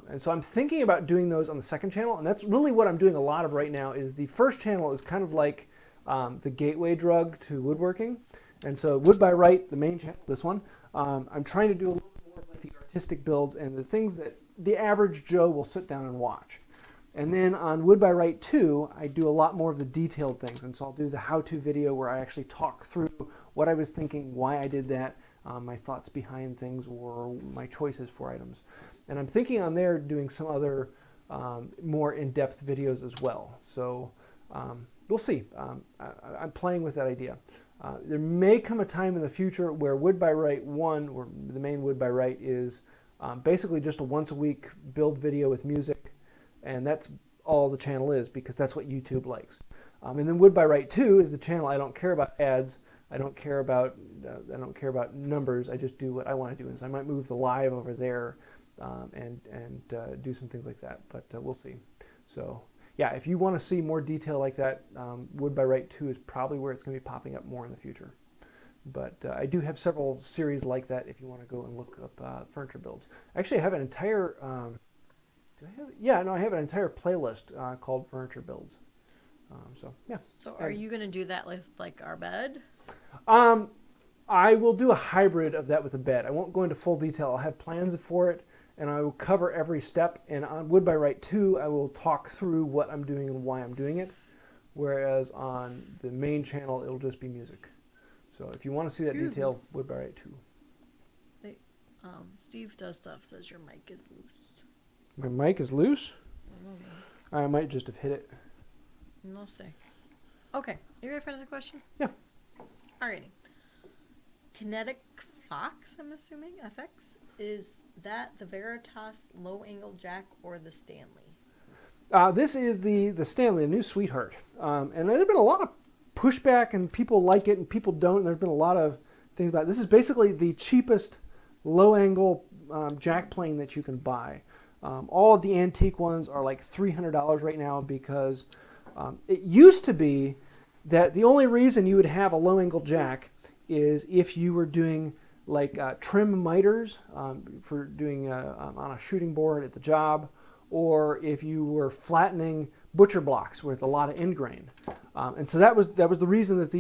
And so I'm thinking about doing those on the second channel, and that's really what I'm doing a lot of right now. Is the first channel is kind of like the gateway drug to woodworking, and so Wood by Wright, the main channel, this one, I'm trying to do a little more like the artistic builds and the things that the average Joe will sit down and watch. And then on Wood by Wright 2, I do a lot more of the detailed things, and so I'll do the how-to video where I actually talk through what I was thinking, why I did that, my thoughts behind things, or my choices for items. And I'm thinking on there doing some other more in-depth videos as well. So we'll see. I'm playing with that idea. There may come a time in the future where Wood by Wright 1, or the main Wood by Wright, is basically just a once-a-week build video with music, and that's all the channel is because that's what YouTube likes. And then Wood by Wright 2 is the channel I don't care about ads. I don't care about numbers. I just do what I want to do, and so I might move the live over there and do some things like that. But we'll see. So yeah, if you want to see more detail like that, Wood by Wright 2 is probably where it's going to be popping up more in the future. But I do have several series like that if you want to go and look up furniture builds. Actually, I have an entire I have an entire playlist called Furniture Builds. So yeah. So are you going to do that with like our bed? I will do a hybrid of that with a bed. I won't go into full detail. I'll have plans for it, and I will cover every step. And on Wood by Wright 2, I will talk through what I'm doing and why I'm doing it. Whereas on the main channel, it'll just be music. So if you want to see that detail, Wood by Wright 2. Wait, Steve does stuff, says your mic is loose. My mic is loose? Mm-hmm. I might just have hit it. No say. Okay, you ready for another question? Yeah. Alrighty. Kyneticfx, I'm assuming, FX, is that the Veritas low angle jack or the Stanley? This is the Stanley, a new sweetheart. And there's been a lot of pushback, and people like it and people don't. And there's been a lot of things about it. This is basically the cheapest low angle jack plane that you can buy. All of the antique ones are like $300 right now because it used to be that the only reason you would have a low angle jack is if you were doing like trim miters for doing on a shooting board at the job, or if you were flattening butcher blocks with a lot of end grain. And so that was the reason that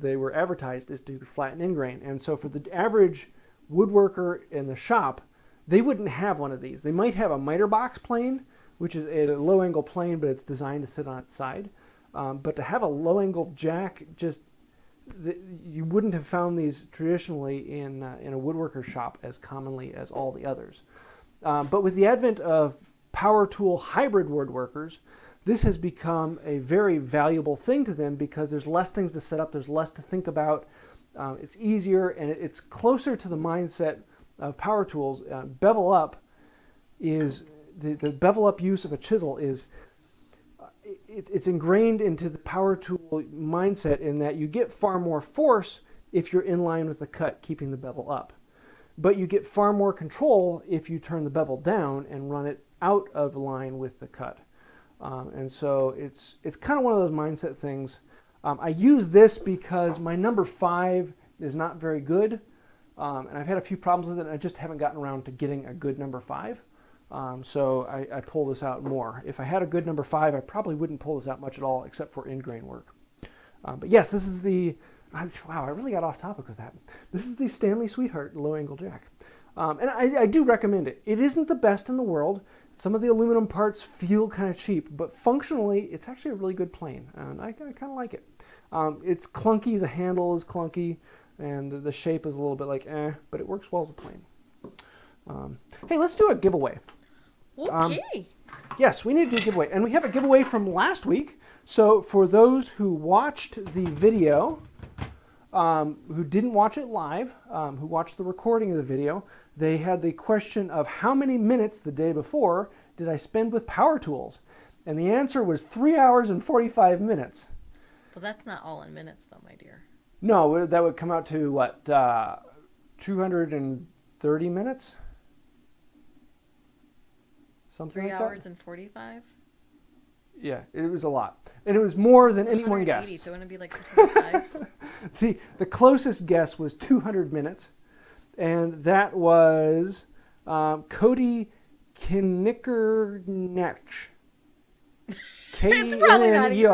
they were advertised, is to flatten end grain. And so for the average woodworker in the shop, they wouldn't have one of these. They might have a miter box plane, which is a low angle plane, but it's designed to sit on its side. But to have a low angle jack, you wouldn't have found these traditionally in a woodworker shop as commonly as all the others. But with the advent of power tool hybrid woodworkers, this has become a very valuable thing to them because there's less things to set up, there's less to think about. It's easier, and it's closer to the mindset of power tools. Bevel up is the bevel up use of a chisel is it's ingrained into the power tool mindset in that you get far more force if you're in line with the cut, keeping the bevel up. But you get far more control if you turn the bevel down and run it out of line with the cut. And so it's kind of one of those mindset things. I use this because my number 5 is not very good, and I've had a few problems with it, and I just haven't gotten around to getting a good number 5. So I pull this out more. If I had a good number 5, I probably wouldn't pull this out much at all, except for in-grain work. But yes, this is the... Wow, I really got off topic with that. This is the Stanley Sweetheart low-angle jack. And I do recommend it. It isn't the best in the world. Some of the aluminum parts feel kind of cheap, but functionally, it's actually a really good plane, and I kind of like it. It's clunky, the handle is clunky, and the shape is a little bit like but it works well as a plane. Hey, let's do a giveaway. Okay. Yes, we need to do a giveaway, and we have a giveaway from last week. So for those who watched the video, who didn't watch it live, who watched the recording of the video, they had the question of how many minutes the day before did I spend with power tools? And the answer was 3 hours and 45 minutes. Well, that's not all in minutes, though, my dear. No, that would come out to, what, 230 minutes? Something 3 like hours that? and 45? Yeah, it was a lot. And it was more than anyone guessed. So wouldn't it be like 25? The closest guess was 200 minutes, and that was Cody Kyneticfx. It's probably not even.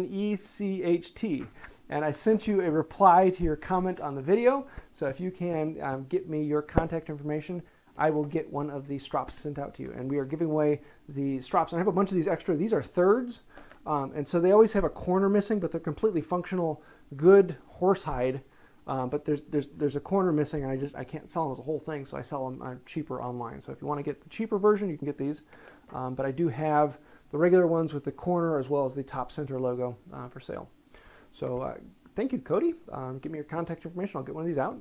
Kyneticcht. And I sent you a reply to your comment on the video, so if you can get me your contact information, I will get one of the strops sent out to you. And we are giving away the strops. And I have a bunch of these extra. These are thirds, and so they always have a corner missing, but they're completely functional, good horsehide. But there's a corner missing, and I can't sell them as a whole thing, so I sell them cheaper online. So if you want to get the cheaper version, you can get these. But I do have the regular ones with the corner as well as the top center logo for sale. So thank you, Cody. Give me your contact information. I'll get one of these out.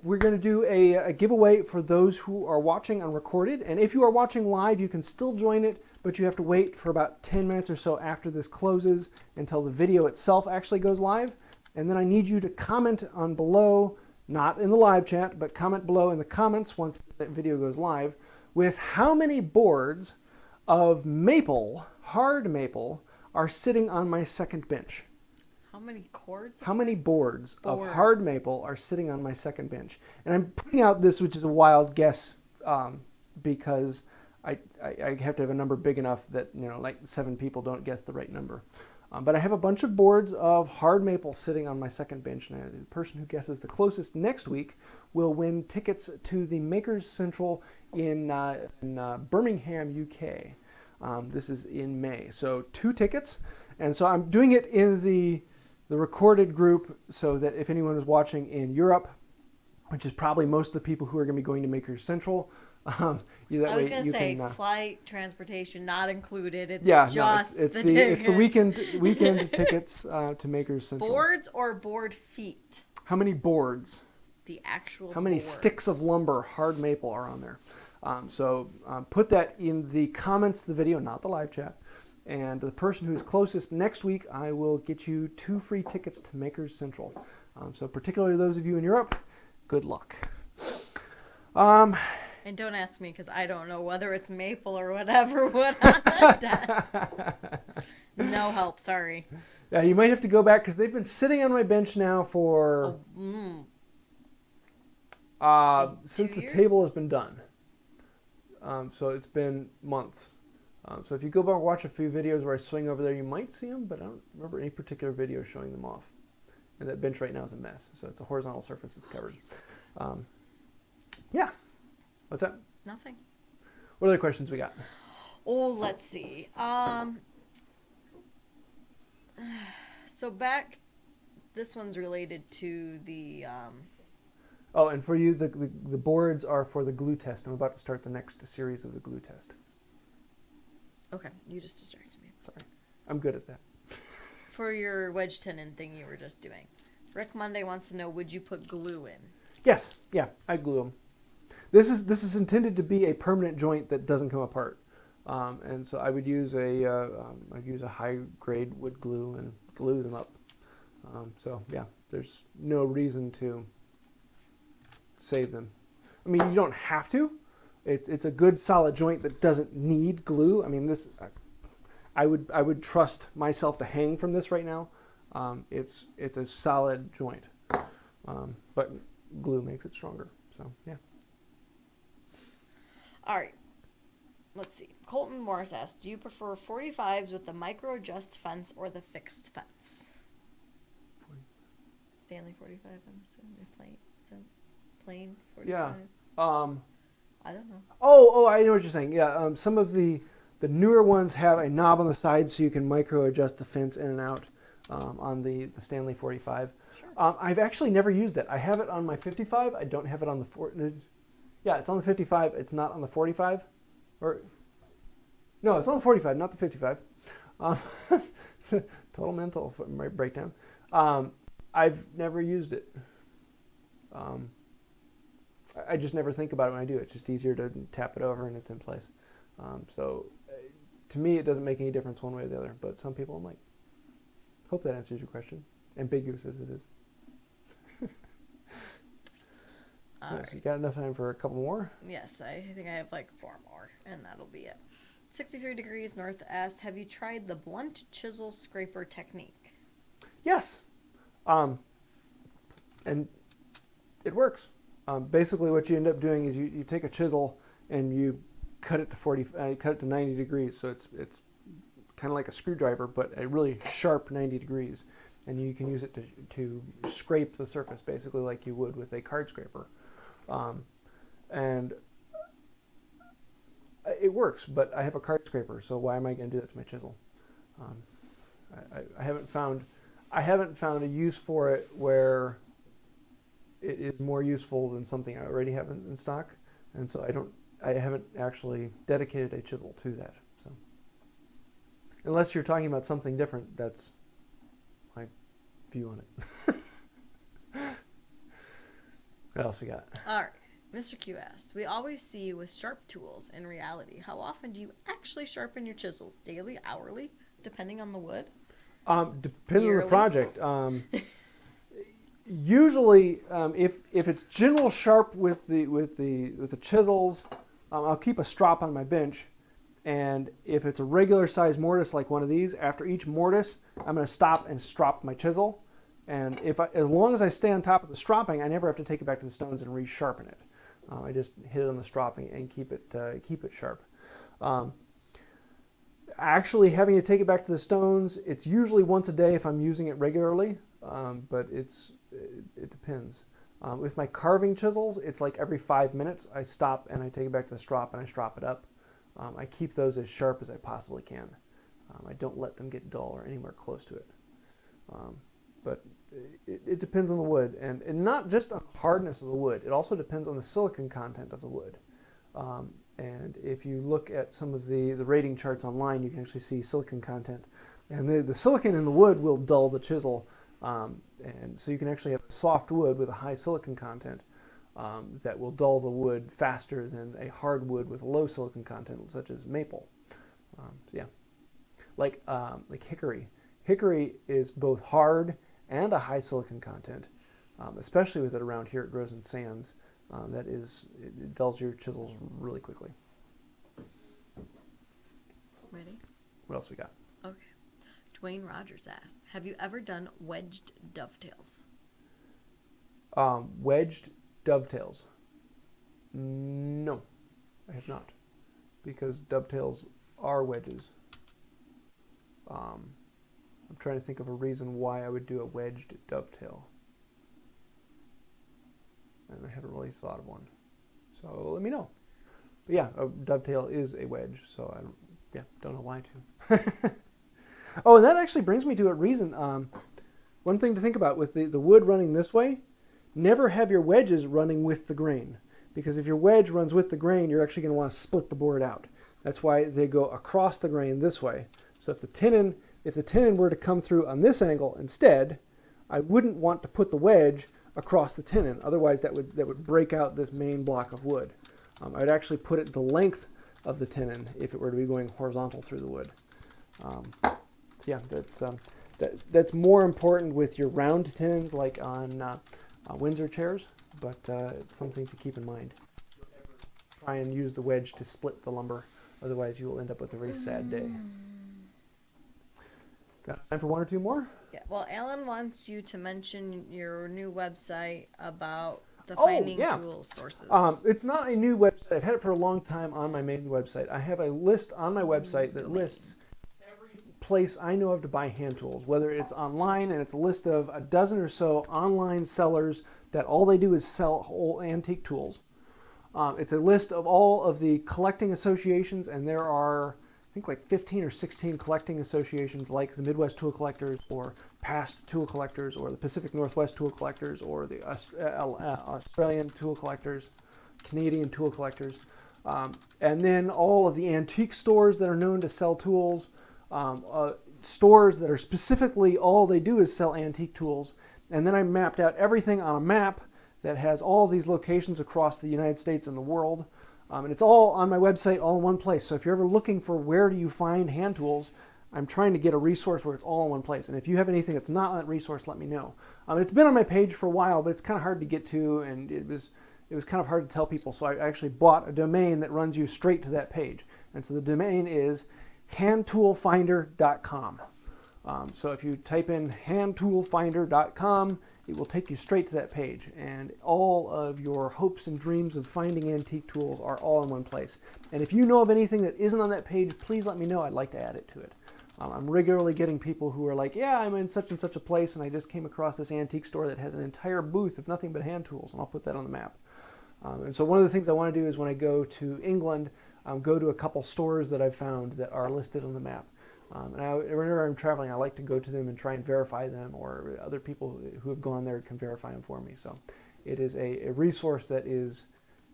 We're going to do a giveaway for those who are watching unrecorded. And if you are watching live, you can still join it, but you have to wait for about 10 minutes or so after this closes until the video itself actually goes live. And then I need you to comment on below, not in the live chat, but comment below in the comments once that video goes live, with how many boards of maple, hard maple, are sitting on my second bench. How many cords? How many boards of hard maple are sitting on my second bench? And I'm putting out this, which is a wild guess, because I have to have a number big enough that, like 7 people don't guess the right number. But I have a bunch of boards of hard maple sitting on my second bench, and the person who guesses the closest next week will win tickets to the Makers Central in Birmingham, UK. This is in May. So 2 tickets. And so I'm doing it in the recorded group so that if anyone is watching in Europe, which is probably most of the people who are going to be going to Makers Central, I was going to say flight, transportation not included. It's it's the weekend tickets to Makers Central. Boards or board feet? How many boards? The actual How many sticks of lumber, hard maple, are on there? So put that in the comments to the video, not the live chat. And the person who's closest next week, I will get you 2 free tickets to Makers Central. So particularly those of you in Europe, good luck. And don't ask me because I don't know whether it's maple or whatever. No help, sorry. Yeah, you might have to go back because they've been sitting on my bench now for since the table has been done. So it's been months. So if you go back and watch a few videos where I swing over there, you might see them, but I don't remember any particular video showing them off. And that bench right now is a mess. So it's a horizontal surface that's covered. Yeah. What's that? Nothing. What other questions we got? Oh, let's see. So this one's related to the... Oh, and for you, the boards are for the glue test. I'm about to start the next series of the glue test. Okay, you just distracted me. Sorry. I'm good at that. for your wedge tenon thing you were just doing. Rick Monday wants to know, would you put glue in? Yes, yeah, I glue them. This is intended to be a permanent joint that doesn't come apart, and so I would use a high grade wood glue and glue them up. So yeah, there's no reason to save them. I mean, you don't have to. It's a good solid joint that doesn't need glue. I mean, this I would trust myself to hang from this right now. It's a solid joint, but glue makes it stronger. So yeah. All right. Let's see. Colton Morris asks, do you prefer 45s with the micro adjust fence or the fixed fence? Stanley 45, I'm assuming. Plain 45? Yeah. I don't know. Oh, I know what you're saying. Yeah. Some of the newer ones have a knob on the side so you can micro adjust the fence in and out on the Stanley 45. Sure. I've actually never used that. I have it on my 55. I don't have it on the Yeah, it's on the 55. It's not on the 45. No, it's on the 45, not the 55. Total mental breakdown. I've never used it. I just never think about it when I do it. It's just easier to tap it over and it's in place. So to me, it doesn't make any difference one way or the other. But some people might. Hope that answers your question. Ambiguous as it is. Yes, right. You got enough time for a couple more? Yes, I think I have like 4 more, and that'll be it. 63 Degrees North asked, have you tried the blunt chisel scraper technique? Yes. And it works. Basically, what you end up doing is you take a chisel and you cut it to 90 degrees. So it's kind of like a screwdriver, but a really sharp 90 degrees. And you can use it to scrape the surface, basically like you would with a card scraper. And it works, but I have a card scraper, so why am I going to do that to my chisel? I haven't found a use for it where it is more useful than something I already have in stock, and so I haven't actually dedicated a chisel to that. So unless you're talking about something different, that's my view on it. What else we got? All right. Mr. Q asked, we always see you with sharp tools. In reality, how often do you actually sharpen your chisels? Daily, hourly, depending on the wood? Depends on the project. Usually, if it's general sharp with the chisels, I'll keep a strop on my bench. And if it's a regular size mortise like one of these, after each mortise, I'm going to stop and strop my chisel. And as long as I stay on top of the stropping, I never have to take it back to the stones and resharpen it. I just hit it on the stropping and keep it sharp. Actually, having to take it back to the stones, it's usually once a day if I'm using it regularly, but it depends. With my carving chisels, it's like every 5 minutes I stop and I take it back to the strop and I strop it up. I keep those as sharp as I possibly can. I don't let them get dull or anywhere close to it. But it depends on the wood, and not just on the hardness of the wood. It also depends on the silicon content of the wood. And if you look at some of the rating charts online, you can actually see silicon content. And the silicon in the wood will dull the chisel. And so you can actually have soft wood with a high silicon content that will dull the wood faster than a hard wood with a low silicon content, such as maple. So yeah, like hickory. Hickory is both hard and a high silicon content, especially with it around here. It grows in sands. It dulls your chisels really quickly. Ready? What else we got? Okay. Duane Rogers asked, have you ever done wedged dovetails? Wedged dovetails? No, I have not, because dovetails are wedges. I'm trying to think of a reason why I would do a wedged dovetail. And I haven't really thought of one. So let me know. But yeah, a dovetail is a wedge, so I don't know why to. Oh, and that actually brings me to a reason. One thing to think about with the wood running this way, never have your wedges running with the grain. Because if your wedge runs with the grain, you're actually going to want to split the board out. That's why they go across the grain this way. So if the tenon if the tenon were to come through on this angle instead, I wouldn't want to put the wedge across the tenon. Otherwise, that would break out this main block of wood. I'd actually put it the length of the tenon if it were to be going horizontal through the wood. Yeah, that's more important with your round tenons, like on Windsor chairs, but it's something to keep in mind. Try and use the wedge to split the lumber. Otherwise, you will end up with a very sad day. Got time for one or two more? Yeah. Well, Alan wants you to mention your new website about the finding tool sources. It's not a new website. I've had it for a long time on my main website. I have a list on my website that lists every place I know of to buy hand tools, whether it's online, and it's a list of a dozen or so online sellers that all they do is sell whole antique tools. It's a list of all of the collecting associations, and there are, I think, like 15 or 16 collecting associations, like the Midwest Tool Collectors, or Past Tool Collectors, or the Pacific Northwest Tool Collectors, or the Australian Tool Collectors, Canadian Tool Collectors, and then all of the antique stores that are known to sell tools, stores that are specifically all they do is sell antique tools. And then I mapped out everything on a map that has all these locations across the United States and the world. And it's all on my website, all in one place. So if you're ever looking for where do you find hand tools, I'm trying to get a resource where it's all in one place. And if you have anything that's not on that resource, let me know. It's been on my page for a while, but it's kind of hard to get to, and it was kind of hard to tell people. So I actually bought a domain that runs you straight to that page. And so the domain is handtoolfinder.com. So if you type in handtoolfinder.com, it will take you straight to that page, and all of your hopes and dreams of finding antique tools are all in one place. And if you know of anything that isn't on that page, please let me know. I'd like to add it to it. I'm regularly getting people who are like, yeah, I'm in such and such a place, and I just came across this antique store that has an entire booth of nothing but hand tools, and I'll put that on the map. And so one of the things I want to do is when I go to England, go to a couple stores that I've found that are listed on the map. And whenever I'm traveling, I like to go to them and try and verify them, or other people who have gone there can verify them for me. So it is a resource that is,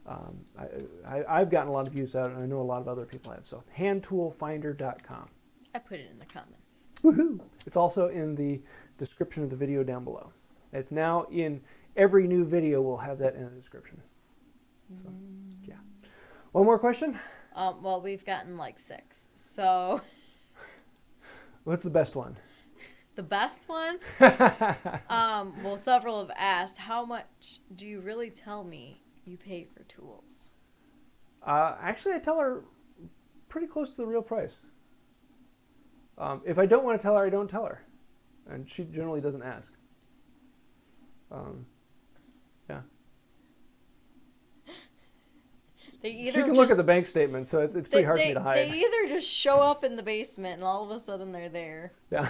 I've gotten a lot of use out of it, and I know a lot of other people have. So handtoolfinder.com. I put it in the comments. Woohoo! It's also in the description of the video down below. It's now in every new video, we'll have that in the description. So, yeah. One more question? Well, we've gotten like 6. So... What's the best one? The best one? Well, several have asked, how much do you really tell me you pay for tools? Actually, I tell her pretty close to the real price. If I don't want to tell her, I don't tell her. And she generally doesn't ask. Yeah. She can look at the bank statement, so it's pretty hard for me to hide. They either just show up in the basement and all of a sudden they're there. Yeah.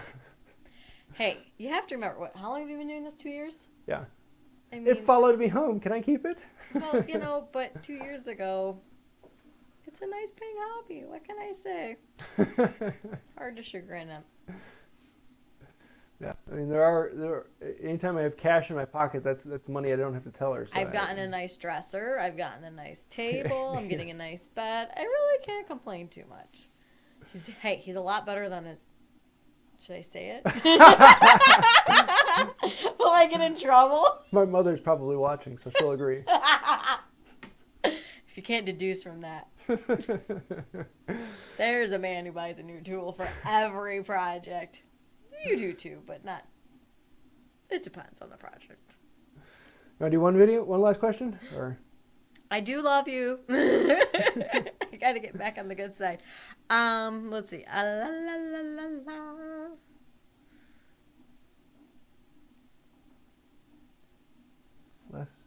Hey, you have to remember, how long have you been doing this? 2 years? Yeah. I mean, it followed me home. Can I keep it? Well, but 2 years ago, it's a nice paying hobby. What can I say? Hard to chagrin him. Yeah, I mean, there are anytime I have cash in my pocket, that's money I don't have to tell her. So I've gotten a nice dresser. I've gotten a nice table. I'm getting a nice bed. I really can't complain too much. He's a lot better than his... Should I say it? Will I get in trouble? My mother's probably watching, so she'll agree. If you can't deduce from that. There's a man who buys a new tool for every project. You do too, but not. It depends on the project. You want to do one last question? Or? I do love you. I got to get back on the good side. Let's see. Less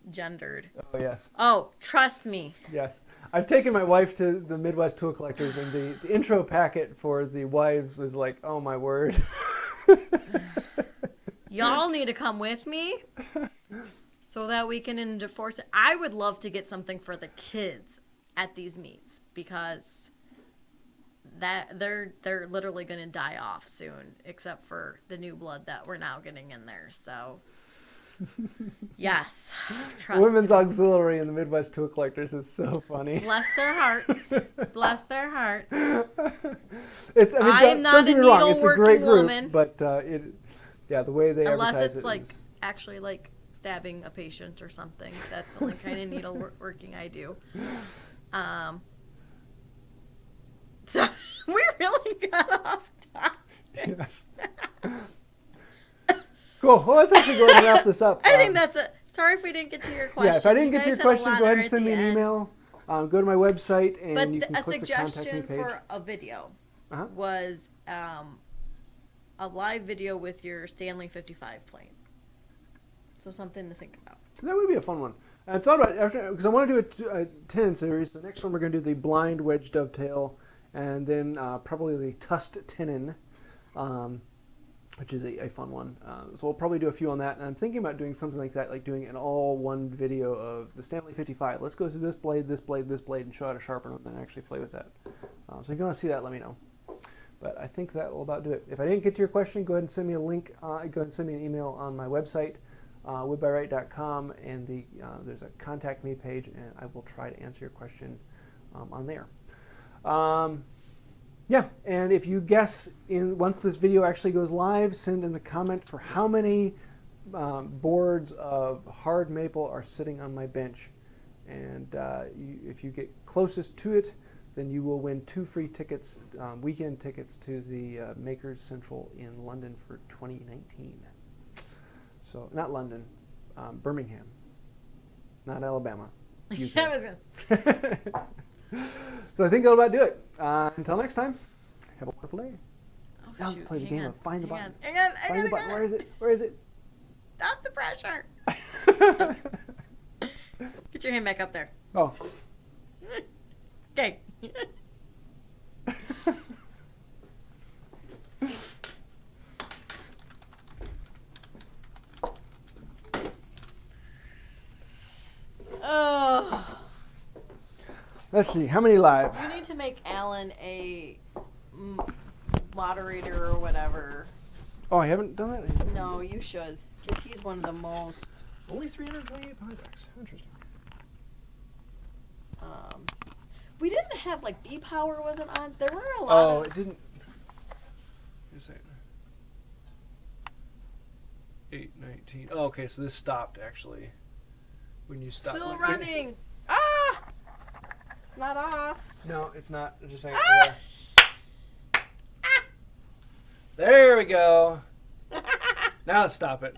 gendered. Oh, yes. Oh, trust me. Yes. I've taken my wife to the Midwest Tool Collectors, and the intro packet for the wives was like, oh my word. Y'all need to come with me so that we can enforce it. I would love to get something for the kids at these meets, because that they're literally going to die off soon, except for the new blood that we're now getting in there. So Yes. The Women's Auxiliary in the Midwest Tool Collectors is so funny. Bless their hearts. Bless their hearts. I'm not a needle-working woman. But the way they unless advertise it's it like is... actually like stabbing a patient or something. That's the only kind of needleworking I do. So we really got off topic. Yes. Cool. Well, let's actually go ahead and wrap this up. I think that's it. Sorry if we didn't get to your question. Yeah, if I didn't get to your question, go ahead and send me an email. Go to my website and you can click the contact me page. A suggestion for a video was a live video with your Stanley 55 plane. So something to think about. That would be a fun one. I thought about it because I want to do a tenon series. The next one we're going to do the blind wedge dovetail, and then probably the tussed tenon, which is a fun one. So we'll probably do a few on that. And I'm thinking about doing something like that, like doing an all-one video of the Stanley 55. Let's go through this blade, this blade, this blade, and show how to sharpen them and actually play with that. So if you want to see that, let me know. But I think that will about do it. If I didn't get to your question, go ahead and send me a link. Go ahead and send me an email on my website, woodbywright.com, and there's a contact me page, and I will try to answer your question on there. Yeah, and if you guess once this video actually goes live, send in the comment for how many boards of hard maple are sitting on my bench. And if you get closest to it, then you will win 2 free tickets, weekend tickets to the Makers Central in London for 2019. So, not London, Birmingham, not Alabama. UK. I was gonna... So I think that'll about do it. Until next time, have a wonderful day. Oh, now let's play the game of Find the Button. Hang on. Find the button. Where is it? Where is it? Stop the pressure. Get your hand back up there. Oh. Okay. Oh. Let's see, how many live? You need to make Alan a moderator or whatever. Oh, I haven't done that? No, you should. Because he's one of the most... Only 328 projects. Interesting. We didn't have, like, B-Power wasn't on. There were a lot of... Oh, it didn't... Wait a second. 8:19. Oh, okay, so this stopped, actually. When you stopped... Still running! Ah! It's not off. No, it's not. I'm just saying. Ah! There we go. Now let's stop it.